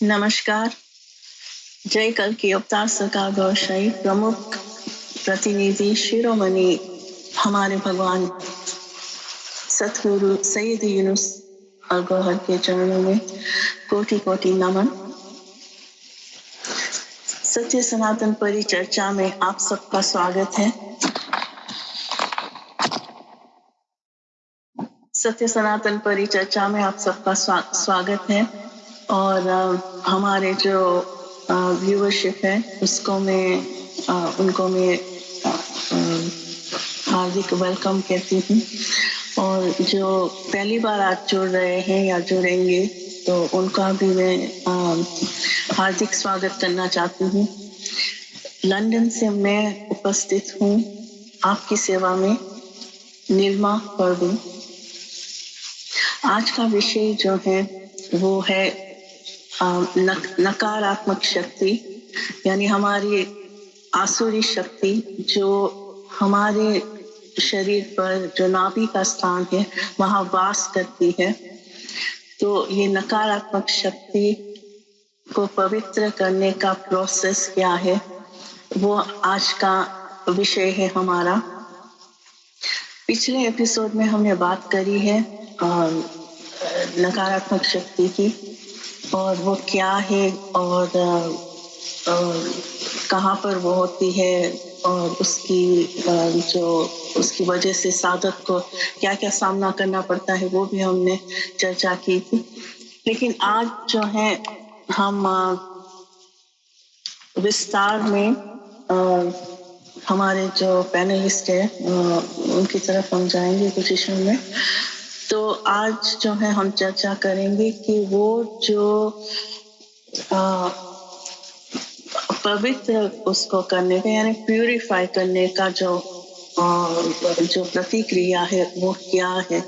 नमस्कार। जय कल की अवतार सरकार गौशाही प्रमुख प्रतिनिधि शिरोमणि हमारे भगवान सतगुरु सैयद यूनुस अलगोहर के चरणों में कोटि कोटि नमन। सत्य सनातन परिचर्चा में आप सबका स्वागत है। सत्य सनातन परिचर्चा में आप सबका स्वागत है और हमारे जो व्यूअरशिप है उनको मैं हार्दिक वेलकम कहती हूँ और जो पहली बार आज जुड़ रहे हैं या जुड़ेंगे तो उनका भी मैं हार्दिक स्वागत करना चाहती हूँ। लंदन से मैं उपस्थित हूँ आपकी सेवा में, नीलिमा प्रभु। आज का विषय जो है वो है नकारात्मक शक्ति, यानी हमारी आसुरी शक्ति जो हमारे शरीर पर जो नाभि का स्थान है वहाँ वास करती है। तो ये नकारात्मक शक्ति को पवित्र करने का प्रोसेस क्या है वो आज का विषय है हमारा। पिछले एपिसोड में हमने बात करी है नकारात्मक शक्ति की और वो क्या है और कहाँ पर वो होती है और उसकी वजह से साधक को क्या क्या सामना करना पड़ता है वो भी हमने चर्चा की थी। लेकिन आज जो है हम विस्तार में हमारे जो पैनलिस्ट है उनकी तरफ हम जाएंगे कुछ विषयों में। तो आज जो है हम चर्चा करेंगे कि वो जो पवित्र उसको करने का यानी प्यूरिफाई करने का जो प्रतिक्रिया है वो क्या है।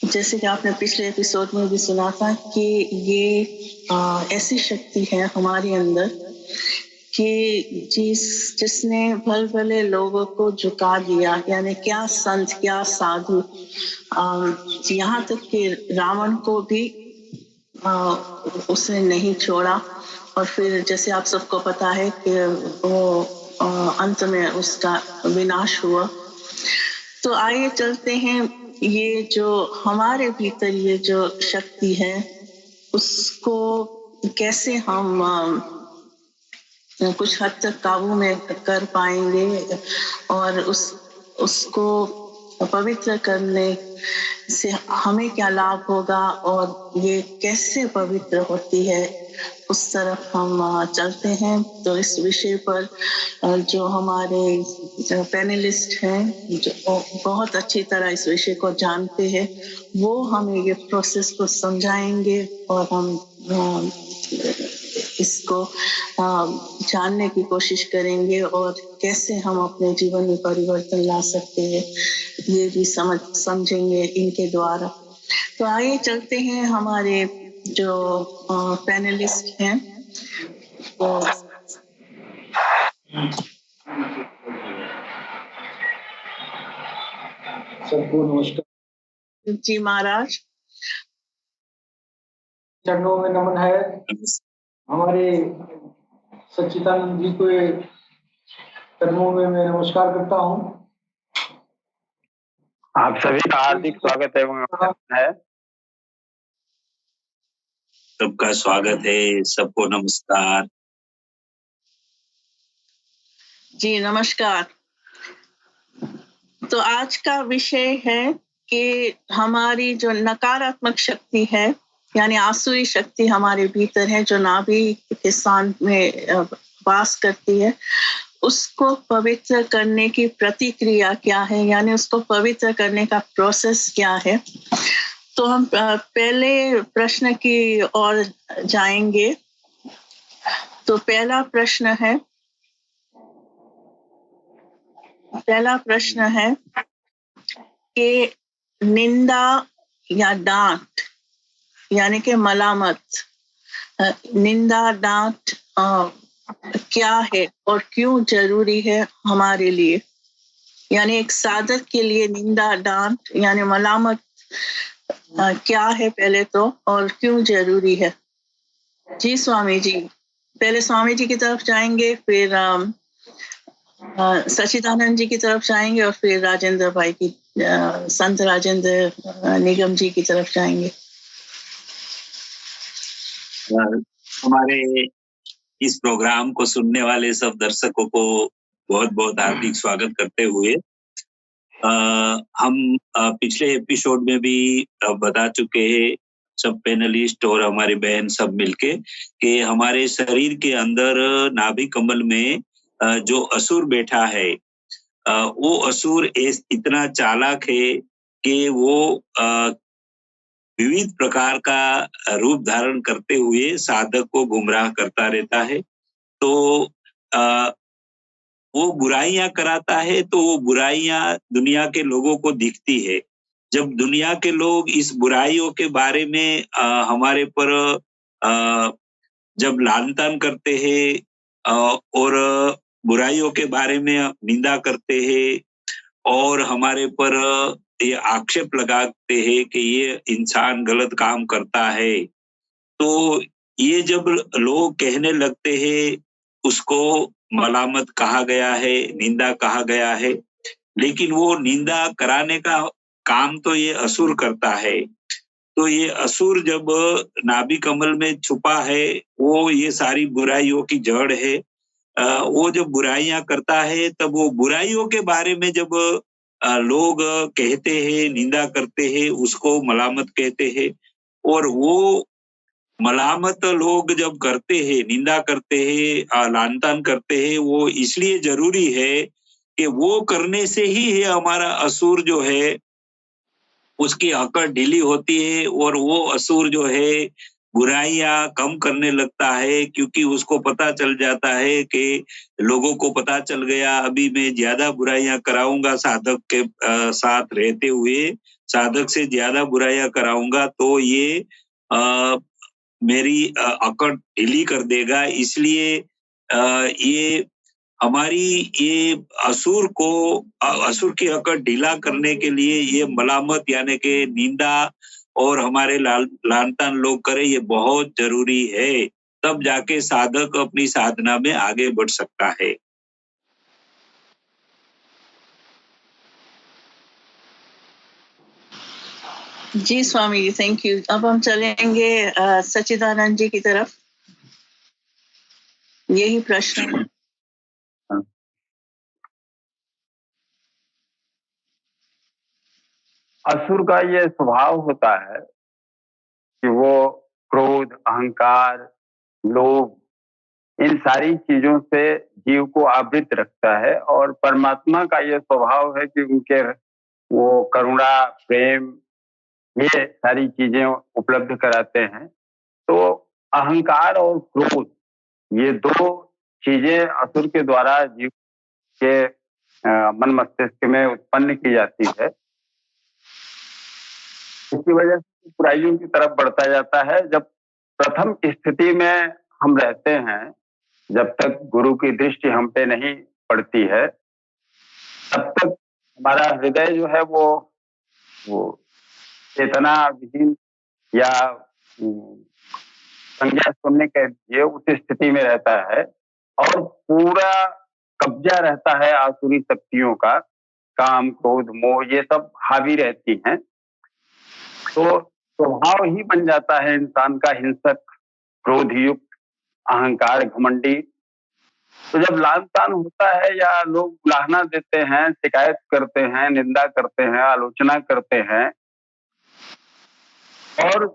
जैसे कि आपने पिछले एपिसोड में भी सुना था कि ये ऐसी शक्ति है हमारे अंदर कि जिसने भले लोगों को झुका दिया, यानी क्या संत क्या साधु, यहाँ तक कि रावण को भी उसने नहीं छोड़ा और फिर जैसे आप सबको पता है कि वो अंत में उसका विनाश हुआ। तो आइए चलते हैं, ये जो हमारे भीतर ये जो शक्ति है उसको कैसे हम कुछ हद तक काबू में कर पाएंगे और उसको पवित्र करने से हमें क्या लाभ होगा और ये कैसे पवित्र होती है उस तरफ हम चलते हैं। तो इस विषय पर जो हमारे पैनलिस्ट हैं जो बहुत अच्छी तरह इस विषय को जानते हैं वो हमें ये प्रोसेस को समझाएंगे और हम इसको जानने की कोशिश करेंगे और कैसे हम अपने जीवन में परिवर्तन ला सकते हैं ये भी समझेंगे इनके द्वारा। तो आइए चलते हैं हमारे जो पैनलिस्ट हैं। तो सबको नमस्कार जी महाराज, चरणों में नमन है। हमारे सच्चिदानंद जी को चरणों में मैं नमस्कार करता हूँ। आप सभी का हार्दिक स्वागत है। सबका स्वागत है, सबको नमस्कार। जी नमस्कार। तो आज का विषय है कि हमारी जो नकारात्मक शक्ति है यानी आसुरी शक्ति हमारे भीतर है जो नाभि के स्थान में वास करती है, उसको पवित्र करने की प्रतिक्रिया क्या है, यानी उसको पवित्र करने का प्रोसेस क्या है। तो हम पहले प्रश्न की ओर जाएंगे। तो पहला प्रश्न है कि निंदा या डांट यानी कि मलामत, निंदा डांट क्या है और क्यों जरूरी है हमारे लिए, यानी एक साधक के लिए निंदा डांट यानी मलामत क्या है पहले तो और क्यों जरूरी है। जी स्वामी जी, पहले स्वामी जी की तरफ जाएंगे, फिर सच्चिदानंद जी की तरफ जाएंगे और फिर राजेंद्र भाई की संत राजेंद्र निगम जी की तरफ जाएंगे। हमारे इस प्रोग्राम को सुनने वाले सब दर्शकों को बहुत बहुत हार्दिक स्वागत करते हुए हम पिछले एपिसोड में भी बता चुके हैं, सब पैनलिस्ट और हमारी बहन सब मिलके, कि हमारे शरीर के अंदर नाभि कमल में जो असुर बैठा है, वो असुर इतना चालाक है कि वो विविध प्रकार का रूप धारण करते हुए साधक को गुमराह करता रहता है। तो वो बुराइयां कराता है, तो वो बुराइयां दुनिया के लोगों को दिखती है। जब दुनिया के लोग इस बुराइयों के बारे में हमारे पर जब लानतान करते हैं और बुराइयों के बारे में निंदा करते हैं और हमारे पर ये आक्षेप लगाते हैं कि ये इंसान गलत काम करता है, तो ये जब लोग कहने लगते हैं, उसको मलामत कहा गया है, निंदा कहा गया है। लेकिन वो निंदा कराने का काम तो ये असुर करता है। तो ये असुर जब नाभि कमल में छुपा है, वो ये सारी बुराइयों की जड़ है। वो जब बुराइयां करता है, तब वो बुराइयों के बारे में जब लोग कहते हैं, निंदा करते हैं, उसको मलामत कहते हैं। और वो मलामत लोग जब करते हैं, निंदा करते हैं, लानतान करते हैं, वो इसलिए जरूरी है कि वो करने से ही है हमारा असुर जो है उसकी अकड़ ढीली होती है और वो असुर जो है बुराइयां कम करने लगता है, क्योंकि उसको पता चल जाता है कि लोगों को पता चल गया, अभी मैं ज्यादा बुराइयां कराऊंगा साधक के साथ रहते हुए, साधक से ज्यादा बुराइयां कराऊंगा तो ये मेरी अकड़ ढीली कर देगा। इसलिए ये हमारी ये असुर की अकड़ ढीला करने के लिए ये मलामत यानी कि निंदा और हमारे लानतान लोग करे, ये बहुत जरूरी है। तब जाके साधक अपनी साधना में आगे बढ़ सकता है। जी स्वामी जी, थैंक यू। अब हम चलेंगे सच्चिदानंद जी की तरफ। यही प्रश्न है। असुर का ये स्वभाव होता है कि वो क्रोध, अहंकार, लोभ, इन सारी चीजों से जीव को आवृत रखता है। और परमात्मा का ये स्वभाव है कि उनके वो करुणा, प्रेम, ये सारी चीजें उपलब्ध कराते हैं। तो अहंकार और क्रोध, ये दो चीजें असुर के द्वारा जीव के मन मस्तिष्क में उत्पन्न की जाती है। इसकी वजह से बुराइयों की तरफ बढ़ता जाता है। जब प्रथम स्थिति में हम रहते हैं, जब तक गुरु की दृष्टि हम पे नहीं पड़ती है, तब तक हमारा हृदय जो है वो चेतना विहीन या संज्ञा सुनने के लिए उस स्थिति में रहता है और पूरा कब्जा रहता है आसुरी शक्तियों का। काम, क्रोध, मोह, ये सब हावी रहती हैं। तो स्वभाव ही बन जाता है इंसान का हिंसक, क्रोधयुक्त, अहंकार, घमंडी। तो जब लानतान होता है या लोग उलाहना देते हैं, शिकायत करते हैं, निंदा करते हैं, आलोचना करते हैं, और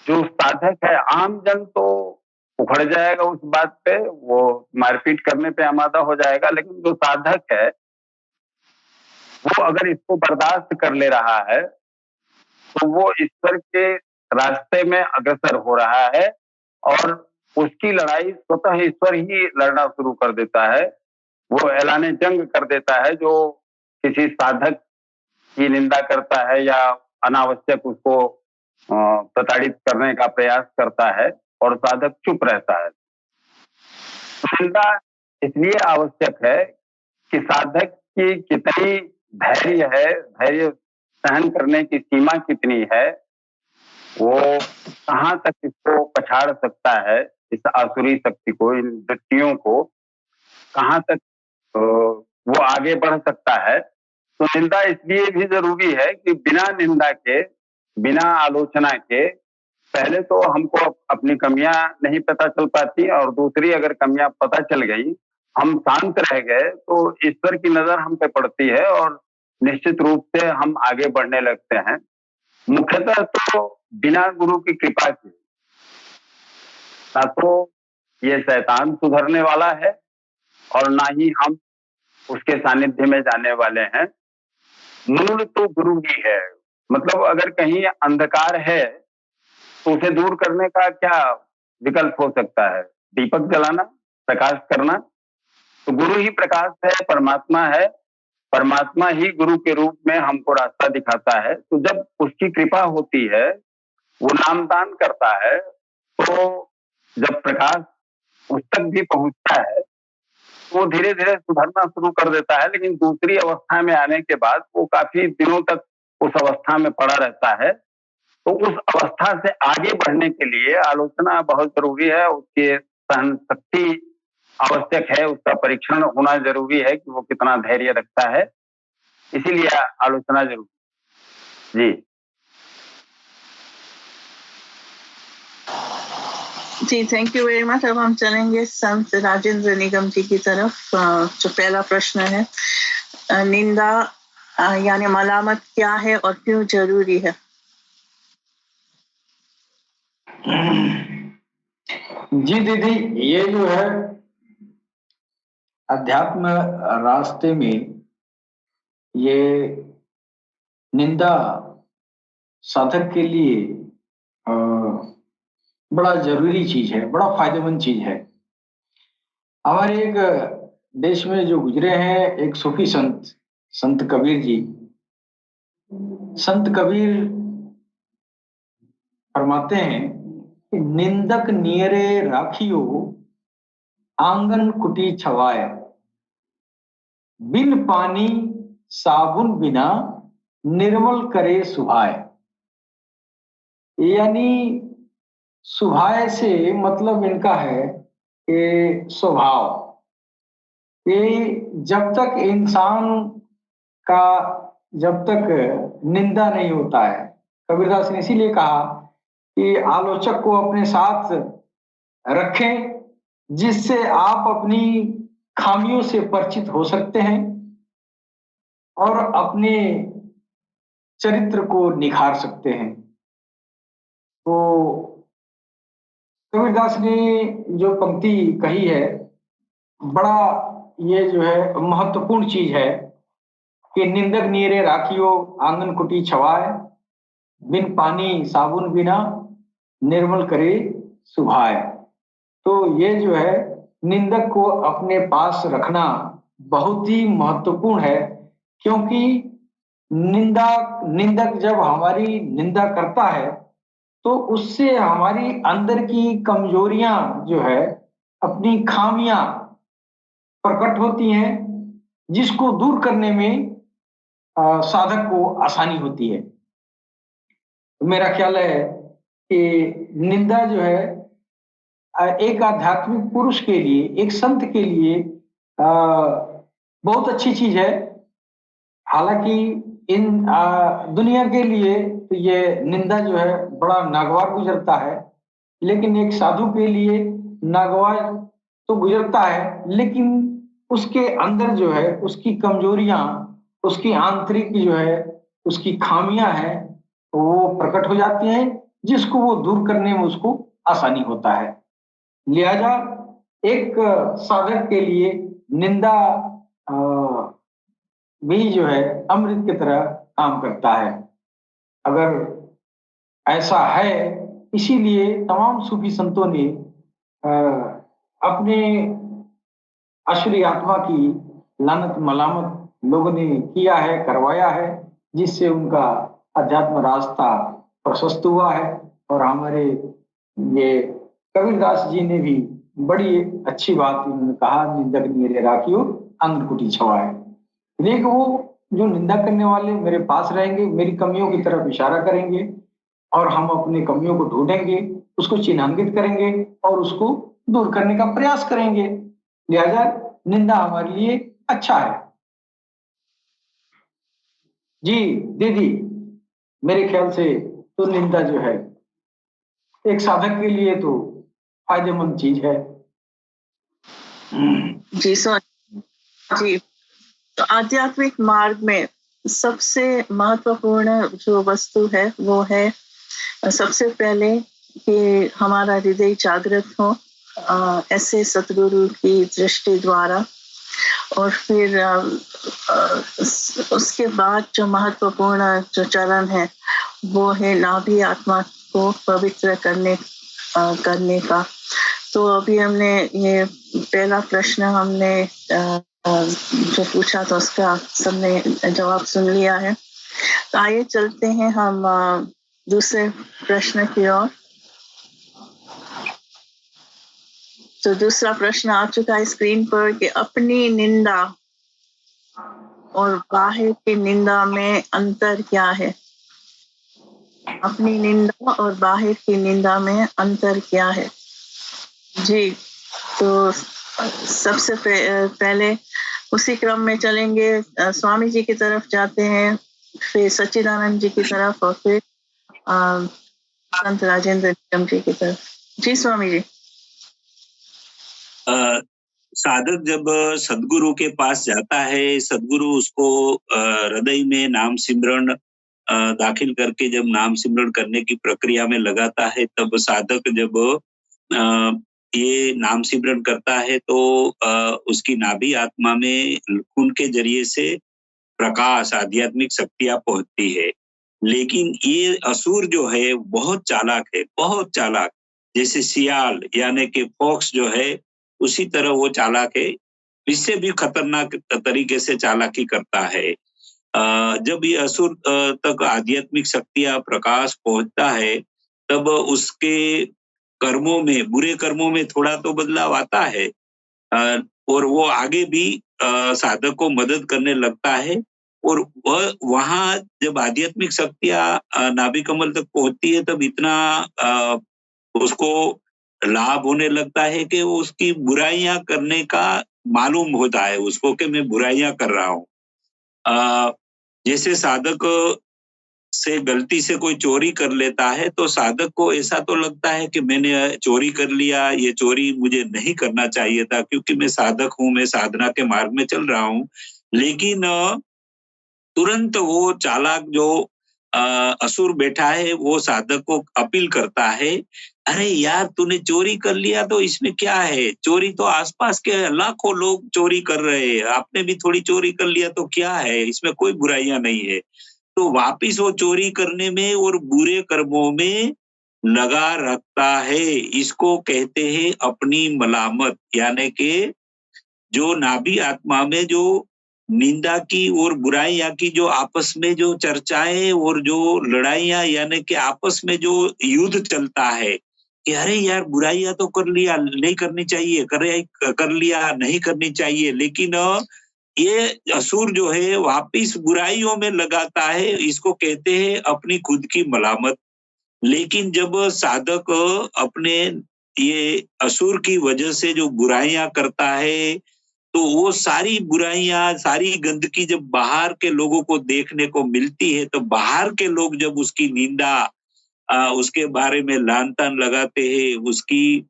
जो साधक है, आम जन तो उखड़ जाएगा उस बात पे, वो मारपीट करने पे आमादा हो जाएगा। लेकिन जो साधक है वो अगर इसको बर्दाश्त कर ले रहा है तो वो ईश्वर के रास्ते में अग्रसर हो रहा है और उसकी लड़ाई स्वतः ईश्वर ही लड़ना शुरू कर देता है। वो ऐलाने जंग कर देता है जो किसी साधक की निंदा करता है या अनावश्यक उसको प्रताड़ित करने का प्रयास करता है और साधक चुप रहता है। निंदा इसलिए आवश्यक है कि साधक की कितनी धैर्य है, धैर्य सहन करने की सीमा कितनी है, वो कहाँ तक इसको पछाड़ सकता है, इस आसुरी शक्ति को, इन वृत्तियों को कहाँ तक वो आगे बढ़ सकता है। तो निंदा इसलिए भी जरूरी है कि बिना निंदा के, बिना आलोचना के पहले तो हमको अपनी कमियां नहीं पता चल पाती, और दूसरी अगर कमियां पता चल गई, हम शांत रह गए, तो ईश्वर की नजर हम पे पड़ती है और निश्चित रूप से हम आगे बढ़ने लगते हैं। मुख्यतः तो बिना गुरु की कृपा के ना तो ये शैतान सुधरने वाला है और ना ही हम उसके सानिध्य में जाने वाले हैं। मूल तो गुरु ही है। मतलब अगर कहीं अंधकार है तो उसे दूर करने का क्या विकल्प हो सकता है? दीपक जलाना, प्रकाश करना। तो गुरु ही प्रकाश है, परमात्मा है। परमात्मा ही गुरु के रूप में हमको रास्ता दिखाता है। तो जब उसकी कृपा होती है, वो नामदान करता है, तो जब प्रकाश उस तक भी पहुंचता है तो वो धीरे धीरे सुधरना शुरू कर देता है। लेकिन दूसरी अवस्था में आने के बाद वो काफी दिनों तक उस अवस्था में पड़ा रहता है। तो उस अवस्था से आगे बढ़ने के लिए आलोचना बहुत जरूरी है, उसकी सहन शक्ति आवश्यक है, उसका परीक्षण होना जरूरी है कि वो कितना धैर्य रखता है। इसीलिए आलोचना जरूरी। जी जी, थैंक यू वेरी मच। अब हम चलेंगे संत राजेंद्र निगम जी की तरफ। जो पहला प्रश्न है, निंदा यानी मलामत क्या है और क्यों जरूरी है? जी दीदी, ये जो है अध्यात्म रास्ते में ये निंदा साधक के लिए बड़ा जरूरी चीज है, बड़ा फायदेमंद चीज है। हमारे एक देश में जो गुजरे हैं एक सूफी संत, संत कबीर जी। संत कबीर फरमाते हैं कि निंदक नियरे राखियो आंगन कुटी छवाए, बिन पानी साबुन बिना निर्मल करे सुहाए। यानी सुहाए से मतलब इनका है कि स्वभाव, कि जब तक इंसान का जब तक निंदा नहीं होता है, कबीरदास ने इसीलिए कहा कि आलोचक को अपने साथ रखें, जिससे आप अपनी खामियों से परिचित हो सकते हैं और अपने चरित्र को निखार सकते हैं। तो कबीरदास ने जो पंक्ति कही है, बड़ा ये जो है महत्वपूर्ण चीज है कि निंदक नीरे राखियो आंगन कुटी छवाए, बिन पानी साबुन बिना निर्मल करे सुभाए। तो ये जो है निंदक को अपने पास रखना बहुत ही महत्वपूर्ण है, क्योंकि निंदक जब हमारी निंदा करता है तो उससे हमारी अंदर की कमजोरियां जो है, अपनी खामियां प्रकट होती हैं, जिसको दूर करने में साधक को आसानी होती है। तो मेरा ख्याल है कि निंदा जो है एक आध्यात्मिक पुरुष के लिए, एक संत के लिए बहुत अच्छी चीज है। हालांकि इन दुनिया के लिए तो ये निंदा जो है बड़ा नागवार गुजरता है, लेकिन एक साधु के लिए नागवार तो गुजरता है, लेकिन उसके अंदर जो है उसकी कमजोरियां, उसकी आंतरिक जो है उसकी खामियां हैं, वो प्रकट हो जाती हैं, जिसको वो दूर करने में उसको आसानी होता है। लिहाजा एक साधक के लिए निंदा भी जो है अमृत की तरह काम करता है। अगर ऐसा है, इसीलिए तमाम सूफी संतों ने अपने असली आत्मा की लानत मलामत लोगों ने किया है, करवाया है, जिससे उनका अध्यात्म रास्ता प्रशस्त हुआ है। और हमारे ये कबीरदास जी ने भी बड़ी अच्छी बात उन्होंने कहा, निंदक नियरे राखियो आंगन कुटी छवाए। लेकिन वो जो निंदा करने वाले मेरे पास रहेंगे, मेरी कमियों की तरफ इशारा करेंगे और हम अपनी कमियों को ढूंढेंगे, उसको चिन्हांकित करेंगे और उसको दूर करने का प्रयास करेंगे। लिहाजा निंदा हमारे लिए अच्छा है। जी दीदी, मेरे ख्याल से तो निंदा जो है एक साधक के लिए तो फायदेमंद चीज है। जी जी, तो आध्यात्मिक मार्ग में सबसे महत्वपूर्ण जो वस्तु है वो है सबसे पहले कि हमारा हृदय जागृत हो ऐसे सतगुरु की दृष्टि द्वारा, और फिर उसके बाद जो महत्वपूर्ण जो चरण है वो है नाभि आत्मा को पवित्र करने का। तो अभी हमने ये पहला प्रश्न हमने जो पूछा था उसका सबने जवाब सुन लिया है। तो आइए चलते हैं हम दूसरे प्रश्न की ओर। तो दूसरा प्रश्न आ चुका है स्क्रीन पर कि अपनी निंदा और बाहर की निंदा में अंतर क्या है? अपनी निंदा और बाहर की निंदा में अंतर क्या है? जी, तो सबसे पहले उसी क्रम में चलेंगे, स्वामी जी की तरफ जाते हैं, फिर सच्चिदानंद जी की तरफ, और फिर संत राजेंद्र निगम जी की तरफ। जी स्वामी जी। साधक जब सदगुरु के पास जाता है, सदगुरु उसको हृदय में नाम सिमरन दाखिल करके जब नाम सिमरन करने की प्रक्रिया में लगाता है, तब साधक जब ये नाम सिमरन करता है तो उसकी नाभि आत्मा में खून के जरिए से प्रकाश, आध्यात्मिक शक्तियां पहुंचती है। लेकिन ये असुर जो है बहुत चालाक है, बहुत चालाक। जैसे सियाल यानी कि फॉक्स जो है उसी तरह वो चालाक है, इससे भी खतरनाक तरीके से चालाकी करता है। जब ये असुर तक आध्यात्मिक शक्तियां प्रकाश पहुंचता है, तब उसके कर्मों में, बुरे कर्मों में थोड़ा तो बदलाव आता है, और वो आगे भी साधक को मदद करने लगता है। और वह वहाँ जब आध्यात्मिक शक्तियां नाभि कमल तक पहुंचती है, तब इतना उसको लाभ होने लगता है कि वो उसकी बुराइयां करने का मालूम होता है उसको कि मैं बुराइयां कर रहा हूँ। जैसे साधक से गलती से कोई चोरी कर लेता है तो साधक को ऐसा तो लगता है कि मैंने चोरी कर लिया, ये चोरी मुझे नहीं करना चाहिए था क्योंकि मैं साधक हूँ, मैं साधना के मार्ग में चल रहा हूँ। लेकिन तुरंत वो चालाक जो असुर बैठा है वो साधक को अपील करता है, अरे यार तूने चोरी कर लिया तो इसमें क्या है, चोरी तो आसपास के लाखों लोग चोरी कर रहे हैं, आपने भी थोड़ी चोरी कर लिया तो क्या है, इसमें कोई बुराइयां नहीं है। तो वापिस वो चोरी करने में और बुरे कर्मों में लगा रखता है। इसको कहते हैं अपनी मलामत, यानी कि जो नाभि आत्मा में जो निंदा की और बुराइयां की जो आपस में जो चर्चाएं और जो लड़ाइयां, यानी कि आपस में जो युद्ध चलता है कि अरे यार बुराइयां तो कर लिया, नहीं करनी चाहिए, कर लिया नहीं करनी चाहिए, लेकिन ये असुर जो है वापिस बुराइयों में लगाता है। इसको कहते हैं अपनी खुद की मलामत। लेकिन जब साधक अपने ये असुर की वजह से जो बुराइयां करता है, तो वो सारी बुराइयां, सारी गंदगी जब बाहर के लोगों को देखने को मिलती है, तो बाहर के लोग जब उसकी निंदा, उसके बारे में लान-तान लगाते हैं, उसकी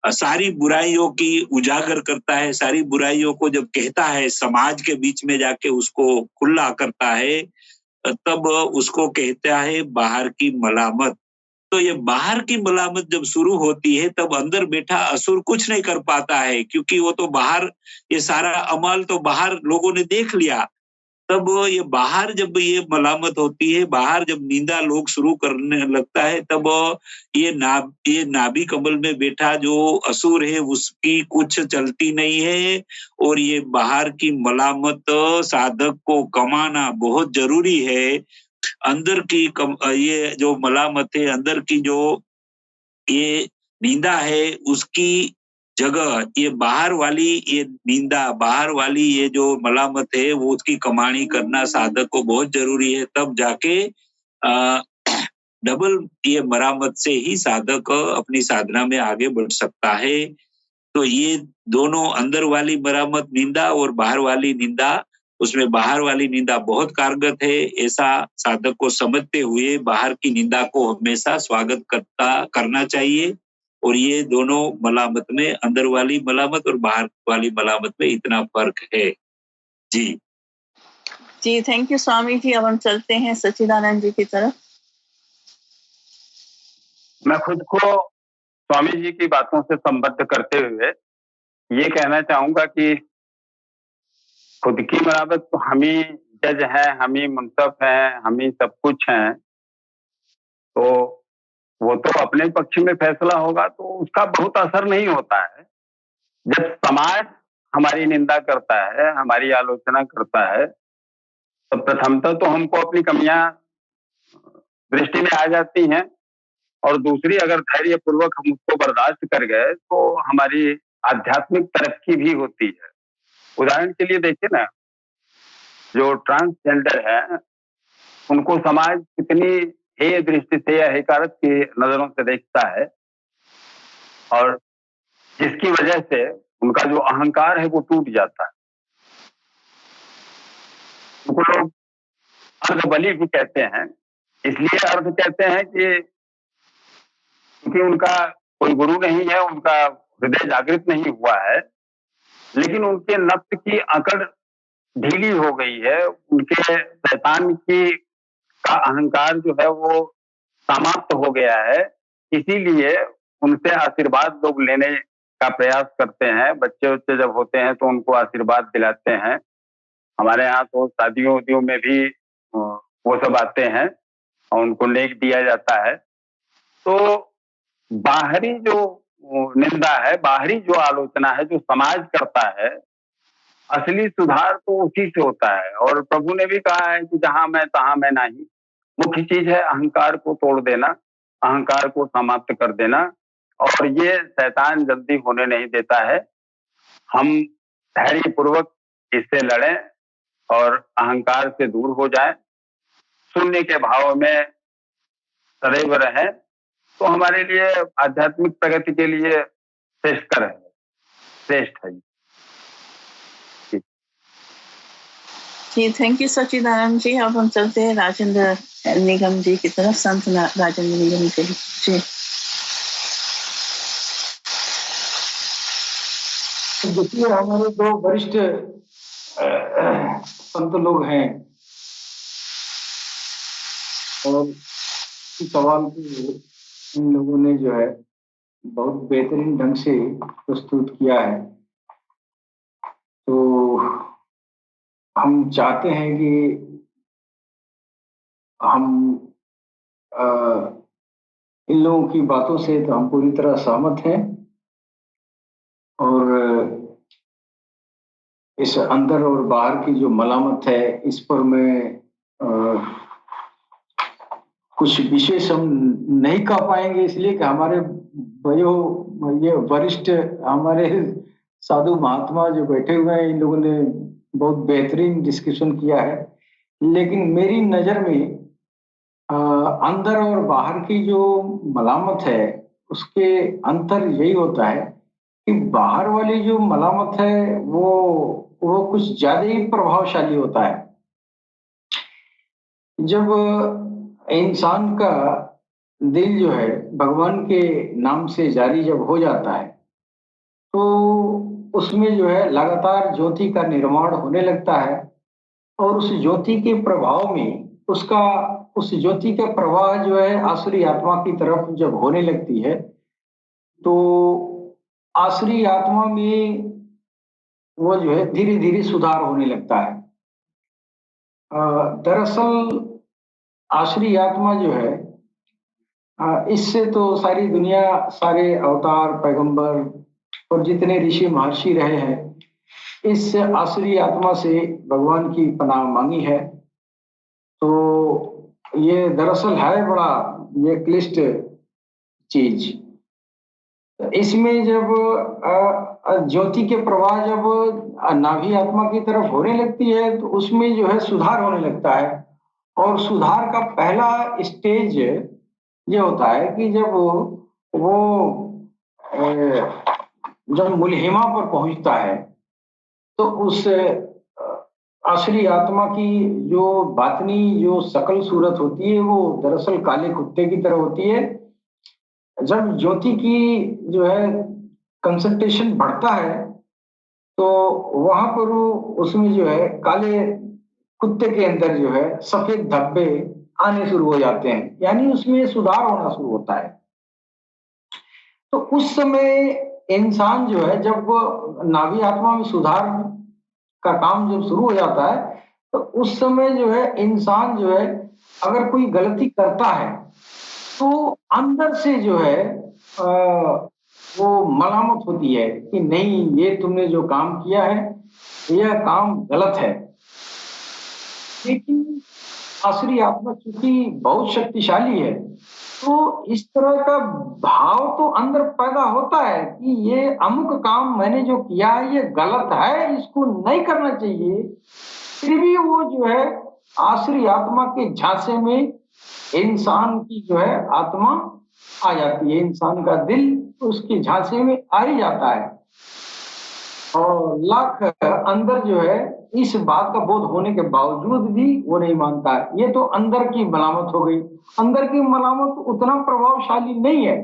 सारी बुराइयों की उजागर करता है, सारी बुराइयों को जब कहता है, समाज के बीच में जाके उसको खुला करता है, तब उसको कहता है बाहर की मलामत। तो ये बाहर की मलामत जब शुरू होती है, तब अंदर बैठा असुर कुछ नहीं कर पाता है, क्योंकि वो तो बाहर, ये सारा अमल तो बाहर लोगों ने देख लिया। तब ये बाहर जब ये मलामत होती है, बाहर जब निंदा लोग शुरू करने लगता है, तब ये नाभि कमल में बैठा जो असुर है उसकी कुछ चलती नहीं है। और ये बाहर की मलामत साधक को कमाना बहुत जरूरी है। अंदर की ये जो मलामत है, अंदर की जो ये निंदा है, उसकी जगह ये बाहर वाली ये निंदा, बाहर वाली ये जो मलामत है, वो उसकी कमानी करना साधक को बहुत जरूरी है। तब जाके डबल ये मरामत से ही साधक अपनी साधना में आगे बढ़ सकता है। तो ये दोनों अंदर वाली मरामत निंदा और बाहर वाली निंदा, उसमें बाहर वाली निंदा बहुत कारगर है, ऐसा साधक को समझते हुए बाहर की निंदा को हमेशा स्वागत करना चाहिए। और ये दोनों मलामत में, अंदर वाली मलामत और बाहर वाली मलामत में इतना फर्क है। जी जी, थैंक यू स्वामी जी। अब हम चलते हैं सच्चिदानंद जी की तरफ। मैं खुद को स्वामी जी की बातों से संबद्ध करते हुए ये कहना चाहूंगा कि खुद की मरामत तो हम ही जज हैं, हम ही मुंसफ हैं, हम ही सब कुछ हैं, तो वो तो अपने पक्ष में फैसला होगा तो उसका बहुत असर नहीं होता है। जब समाज हमारी निंदा करता है, हमारी आलोचना करता है, तो प्रथमतः तो हमको अपनी कमियां दृष्टि में आ जाती हैं, और दूसरी, अगर धैर्य पूर्वक हम उसको बर्दाश्त कर गए तो हमारी आध्यात्मिक तरक्की भी होती है। उदाहरण के लिए देखिए ना, जो ट्रांसजेंडर है उनको समाज कितनी हेय दृष्टि से या हकारत की नजरों से देखता है, और जिसकी वजह से उनका जो अहंकार है वो टूट जाता है। उनको लोग अर्धबली भी कहते हैं। इसलिए अर्ध कहते हैं कि क्योंकि उनका कोई गुरु नहीं है, उनका हृदय जागृत नहीं हुआ है, लेकिन उनके नफ्स की अकड़ ढीली हो गई है, उनके शैतान की का अहंकार जो है वो समाप्त हो गया है। इसीलिए उनसे आशीर्वाद लोग लेने का प्रयास करते हैं। बच्चे जब होते हैं तो उनको आशीर्वाद दिलाते हैं। हमारे यहाँ तो शादियों उदियों में भी वो सब आते हैं और उनको नेक दिया जाता है। तो बाहरी जो निंदा है, बाहरी जो आलोचना है जो समाज करता है, असली सुधार तो उसी से होता है। और प्रभु ने भी कहा है कि जहां मैं तहां मैं नहीं। मुख्य चीज है अहंकार को तोड़ देना, अहंकार को समाप्त कर देना, और ये शैतान जल्दी होने नहीं देता है। हम धैर्य पूर्वक इससे लड़ें और अहंकार से दूर हो जाएं, शून्य के भाव में सदैव रहें, तो हमारे लिए आध्यात्मिक प्रगति के लिए श्रेष्ठ है। जी, थैंक यू सच्चिदानंद जी। अब हम चलते हैं राजेंद्र निगम जी की तरफ, संत राजेंद्र निगम जी। देखिए, हमारे दो वरिष्ठ संत लोग हैं और इस सवाल को इन लोगों ने जो है बहुत बेहतरीन ढंग से प्रस्तुत किया है। तो हम चाहते हैं कि हम इन लोगों की बातों से तो हम पूरी तरह सहमत हैं, और इस अंदर और बाहर की जो मलामत है इस पर मैं कुछ विशेष हम नहीं कह पाएंगे, इसलिए कि हमारे ये वरिष्ठ हमारे साधु महात्मा जो बैठे हुए हैं, इन लोगों ने बहुत बेहतरीन डिस्कशन किया है। लेकिन मेरी नजर में अंदर और बाहर की जो मलामत है उसके अंतर यही होता है कि बाहर वाली जो मलामत है वो कुछ ज्यादा ही प्रभावशाली होता है। जब इंसान का दिल जो है भगवान के नाम से जारी जब हो जाता है तो उसमें जो है लगातार ज्योति का निर्माण होने लगता है, और उस ज्योति के प्रभाव में उस ज्योति का प्रवाह जो है आसुरी आत्मा की तरफ जब होने लगती है तो आसुरी आत्मा में वो जो है धीरे धीरे सुधार होने लगता है। दरअसल आसुरी आत्मा जो है इससे तो सारी दुनिया, सारे अवतार, पैगंबर और जितने ऋषि महर्षि रहे हैं, इस आसुरी आत्मा से भगवान की पनाह मांगी है। तो ये दरअसल है बड़ा ये क्लिष्ट चीज। इसमें जब ज्योति के प्रवाह जब नाभि आत्मा की तरफ होने लगती है तो उसमें जो है सुधार होने लगता है, और सुधार का पहला स्टेज ये होता है कि जब वो जब मुलहिमा पर पहुंचता है तो उस आसुरी आत्मा की जो बातनी जो शकल सूरत होती है वो दरअसल काले कुत्ते की तरह होती है। जब ज्योति की जो है कंसंट्रेशन बढ़ता है तो वहां पर वो उसमें जो है काले कुत्ते के अंदर जो है सफेद धब्बे आने शुरू हो जाते हैं, यानी उसमें सुधार होना शुरू होता है। तो उस समय इंसान जो है जब नाभि आत्मा में सुधार का काम जब शुरू हो जाता है तो उस समय जो है इंसान जो है अगर कोई गलती करता है तो अंदर से जो है वो मलामत होती है कि नहीं, ये तुमने जो काम किया है यह काम गलत है। लेकिन आसुरी आत्मा चूंकि बहुत शक्तिशाली है तो इस तरह का भाव तो अंदर पैदा होता है कि ये अमुक काम मैंने जो किया है ये गलत है, इसको नहीं करना चाहिए। फिर भी वो जो है आसुरी आत्मा के झांसे में इंसान की जो है आत्मा आ जाती है, इंसान का दिल उसके झांसे में आ ही जाता है। और लाख अंदर जो है इस बात का बोध होने के बावजूद भी वो नहीं मानता है। ये तो अंदर की मलामत हो गई। अंदर की मलामत उतना प्रभावशाली नहीं है,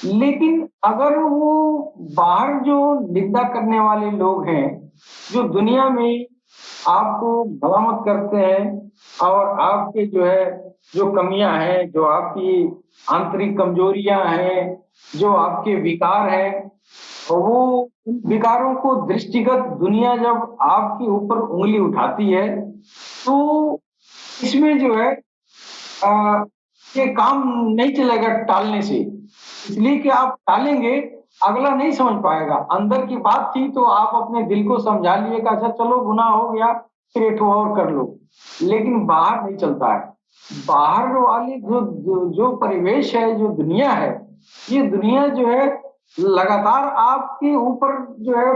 लेकिन अगर वो बाहर जो निंदा करने वाले लोग हैं, जो दुनिया में आपको मलामत करते हैं और आपके जो है जो कमियां हैं, जो आपकी आंतरिक कमजोरियां हैं, जो आपके विकार हैं, वो विकारों को दृष्टिगत दुनिया जब आपके ऊपर उंगली उठाती है तो इसमें जो है ये काम नहीं चलेगा टालने से, इसलिए कि आप टालेंगे अगला नहीं समझ पाएगा। अंदर की बात थी तो आप अपने दिल को समझा लिए कि अच्छा चलो गुनाह हो गया फिर एक और कर लो, लेकिन बाहर नहीं चलता है। बाहर वाली जो परिवेश है, जो दुनिया है, ये दुनिया जो है लगातार आपके ऊपर जो है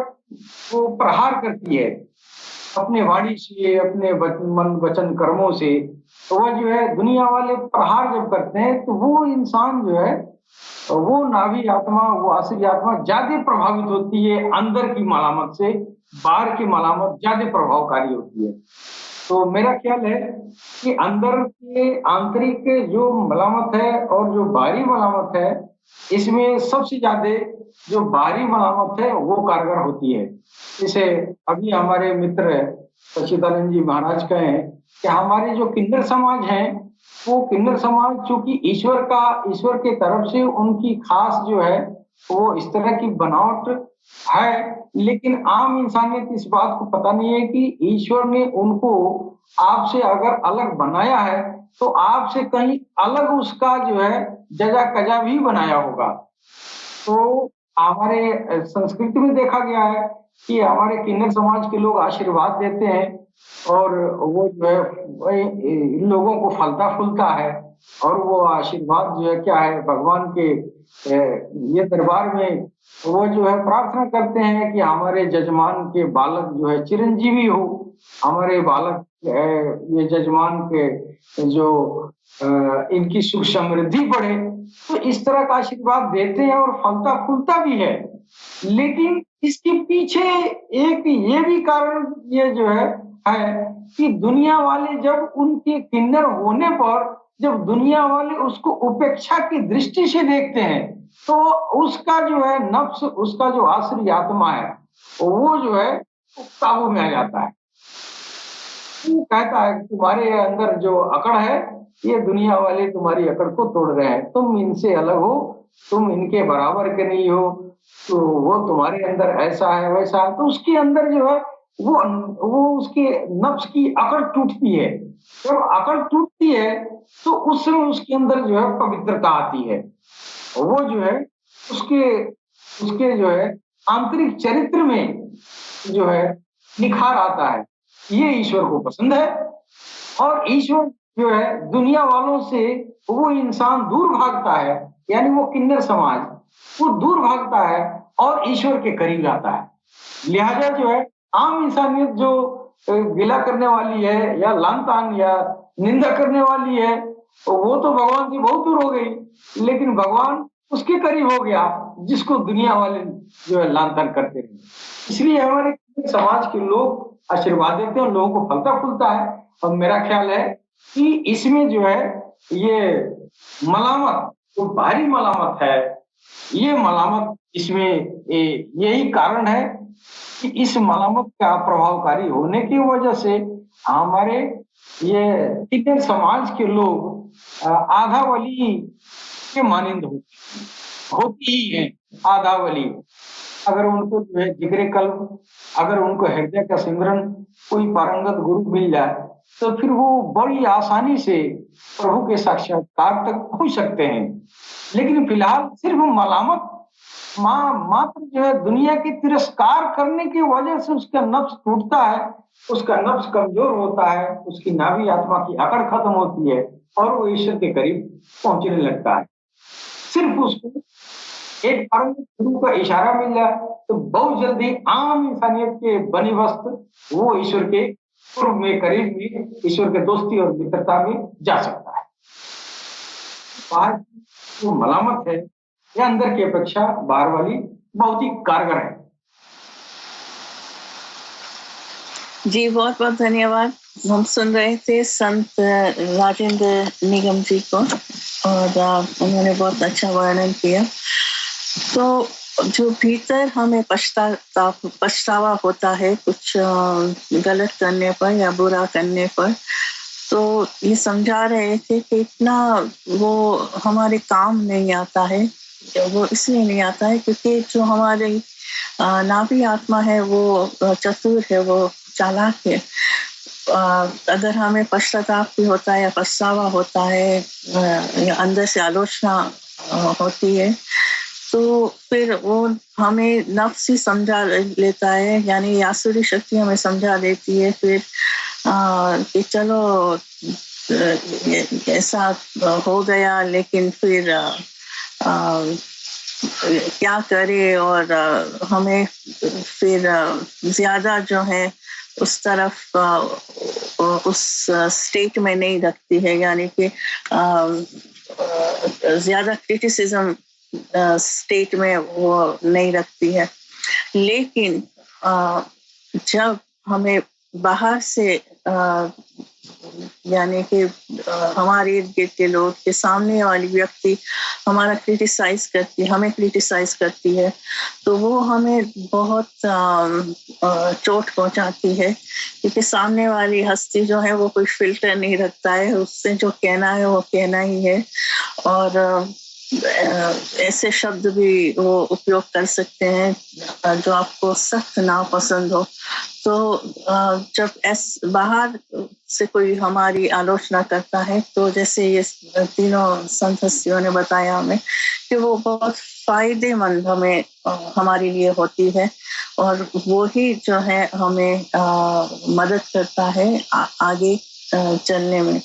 वो प्रहार करती है अपने वाणी से, अपने मन वचन कर्मों से। तो वह जो है दुनिया वाले प्रहार जब करते हैं तो वो इंसान जो है वो नाभि आत्मा, वो आसुरी आत्मा ज्यादा प्रभावित होती है अंदर की मलामत से, बाहर की मलामत ज्यादा प्रभावकारी होती है। तो मेरा ख्याल है कि अंदर के आंतरिक जो मलामत है और जो बाहरी मलामत है, इसमें सबसे ज्यादा जो बाहरी मलामत है वो कारगर होती है। जैसे अभी हमारे मित्र सच्चिदानंद जी महाराज कहे कि हमारे जो किन्नर समाज है वो किन्नर समाज चूंकि ईश्वर के तरफ से उनकी खास जो है वो इस तरह की बनावट है, लेकिन आम इंसानियत इस बात को पता नहीं है कि ईश्वर ने उनको आपसे अगर अलग बनाया है तो आपसे कहीं अलग उसका जो है जजा कजा भी बनाया होगा। तो हमारे संस्कृति में देखा गया है कि हमारे किन्नर समाज के लोग आशीर्वाद देते हैं और वो जो है इन लोगों को फलता फूलता है, और वो आशीर्वाद जो है क्या है भगवान के ये दरबार में वो जो है प्रार्थना करते हैं कि हमारे जजमान के बालक जो है चिरंजीवी हो, हमारे बालक ये जजमान के जो इनकी सुख समृद्धि बढ़े। तो इस तरह का आशीर्वाद देते हैं और फलता फूलता भी है। लेकिन इसके पीछे एक ये भी कारण ये जो है कि दुनिया वाले जब उनके किन्नर होने पर जब दुनिया वाले उसको उपेक्षा की दृष्टि से देखते हैं तो उसका जो है नफ्स, उसका जो आसुरी आत्मा है वो जो है काबू में आ जाता है। वो कहता है तुम्हारे अंदर जो अकड़ है ये दुनिया वाले तुम्हारी अकड़ को तोड़ रहे हैं, तुम इनसे अलग हो, तुम इनके बराबर के नहीं हो, तो वो तुम्हारे अंदर ऐसा है वैसा है। तो उसके अंदर जो है वो उसके नफ्स की अकड़ टूटती है। जब अकड़ टूटती है तो उस समय उसके अंदर जो है पवित्रता आती है, वो जो है उसके जो है आंतरिक चरित्र में जो है निखार आता है। ये ईश्वर को पसंद है और ईश्वर जो है दुनिया वालों से वो इंसान दूर भागता है, यानी वो किन्नर समाज वो दूर भागता है और ईश्वर के करीब आता है। लिहाजा जो है आम इंसानियत जो गिला करने वाली है या लान तान या निंदा करने वाली है वो तो भगवान से बहुत दूर हो गई, लेकिन भगवान उसके करीब हो गया जिसको दुनिया वाले जो है लान तान करते रहे। इसलिए हमारे समाज के लोग आशीर्वाद देते हैं, लोगों को फलता फूलता है। और मेरा ख्याल है कि इसमें जो है ये मलामत, जो भारी मलामत है, ये मलामत इसमें यही कारण है कि इस मलामत का प्रभावकारी होने की वजह से हमारे ये इंडियन समाज के लोग आधा वली के मानिंद होती ही है। आधा वली अगर उनको जो है जिक्र कल्ब, अगर उनको हृदय का सिमरन कोई पारंगत गुरु मिल जाए तो फिर वो बड़ी आसानी से प्रभु के साक्षात्कार तक पहुंच सकते हैं। लेकिन फिलहाल सिर्फ मलामत मात्र जो है दुनिया की तिरस्कार करने की वजह से उसका नफ्स टूटता है, उसका नफ्स कमजोर होता है, उसकी नाभि आत्मा की अकड़ खत्म होती है और वो ईश्वर के करीब पहुंचने लगता है। सिर्फ उसको एक गुरु का इशारा मिल जाए तो बहुत जल्दी आम इंसानियत के बनी वस्त्र वो ईश्वर के पूर्व में, करीब में, ईश्वर के दोस्ती और मित्रता में जा सकता है। बाहर की जो मलामत है यह अंदर की अपेक्षा बाहर वाली बहुत ही कारगर है। जी बहुत बहुत धन्यवाद। हम सुन रहे थे संत राजेंद्र निगम जी को और उन्होंने बहुत अच्छा वर्णन किया। तो जो भीतर हमें पछतावा होता है कुछ गलत करने पर या बुरा करने पर, तो ये समझा रहे थे कि इतना वो हमारे काम नहीं आता है। वो इसलिए नहीं आता है क्योंकि जो हमारी नाभि आत्मा है वो चतुर है, वो चालाक है। अगर हमें पश्चाताप भी होता है या पछतावा होता है या अंदर से आलोचना होती है तो फिर वो हमें नफ्स ही समझा लेता है, यानी आसुरी शक्ति हमें समझा देती है फिर कि चलो ऐसा हो गया, लेकिन फिर क्या करे, और हमें फिर ज्यादा जो है उस तरफ उस स्टेट में नहीं रखती है, यानी कि ज्यादा क्रिटिसिज्म स्टेट में वो नहीं रखती है। लेकिन जब हमें बाहर से यानी कि हमारे इर्द गिर्द के लोग के सामने वाली व्यक्ति हमारा क्रिटिसाइज करती है, हमें क्रिटिसाइज करती है, तो वो हमें बहुत चोट पहुंचाती है, क्योंकि सामने वाली हस्ती जो है वो कोई फिल्टर नहीं रखता है, उससे जो कहना है वो कहना ही है। और ऐसे शब्द भी वो उपयोग कर सकते हैं जो आपको सख्त नापसंद हो। तो जब बाहर से कोई हमारी आलोचना करता है तो जैसे ये तीनों संत हस्तियों ने बताया हमें कि वो बहुत फायदेमंद हमें हमारे लिए होती है, और वो ही जो है हमें मदद करता है आगे चलने में।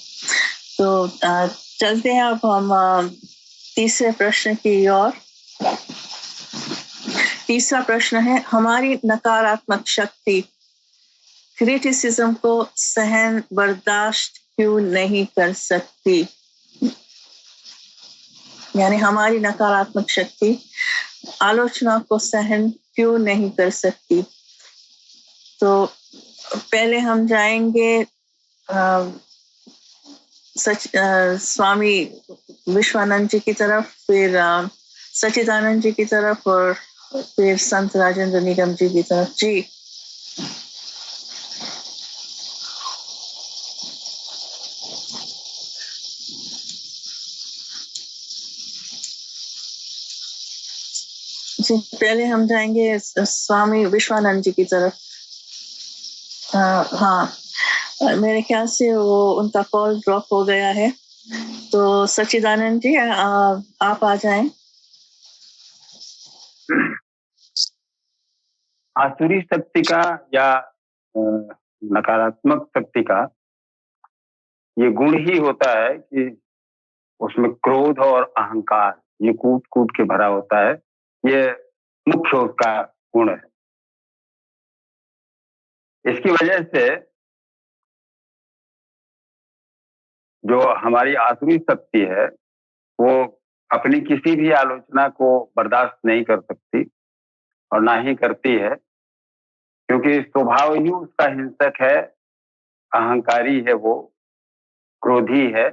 तो चलते हैं अब हम तीसरे प्रश्न की ओर। तीसरा प्रश्न है, हमारी नकारात्मक शक्ति क्रिटिसिज्म को सहन बर्दाश्त क्यों नहीं कर सकती? यानी हमारी नकारात्मक शक्ति आलोचना को सहन क्यों नहीं कर सकती? तो पहले हम जाएंगे स्वामी विश्वानंद जी की तरफ, फिर सच्चिदानंद जी की तरफ, और फिर संत राजेंद्र निगम जी की तरफ। जी जी पहले हम जाएंगे स्वामी विश्वानंद जी की तरफ। हाँ, मेरे ख्याल से वो उनका कॉल ड्रॉप हो गया है, तो सच्चिदानंद जी आप आ जाएं। आसुरी शक्ति का या नकारात्मक शक्ति का ये गुण ही होता है कि उसमें क्रोध और अहंकार ये कूट कूट के भरा होता है, ये मुख्य उसका गुण है। इसकी वजह से जो हमारी आसुरी शक्ति है वो अपनी किसी भी आलोचना को बर्दाश्त नहीं कर सकती और ना ही करती है, क्योंकि स्वभाव ही उसका हिंसक है, अहंकारी है, वो क्रोधी है।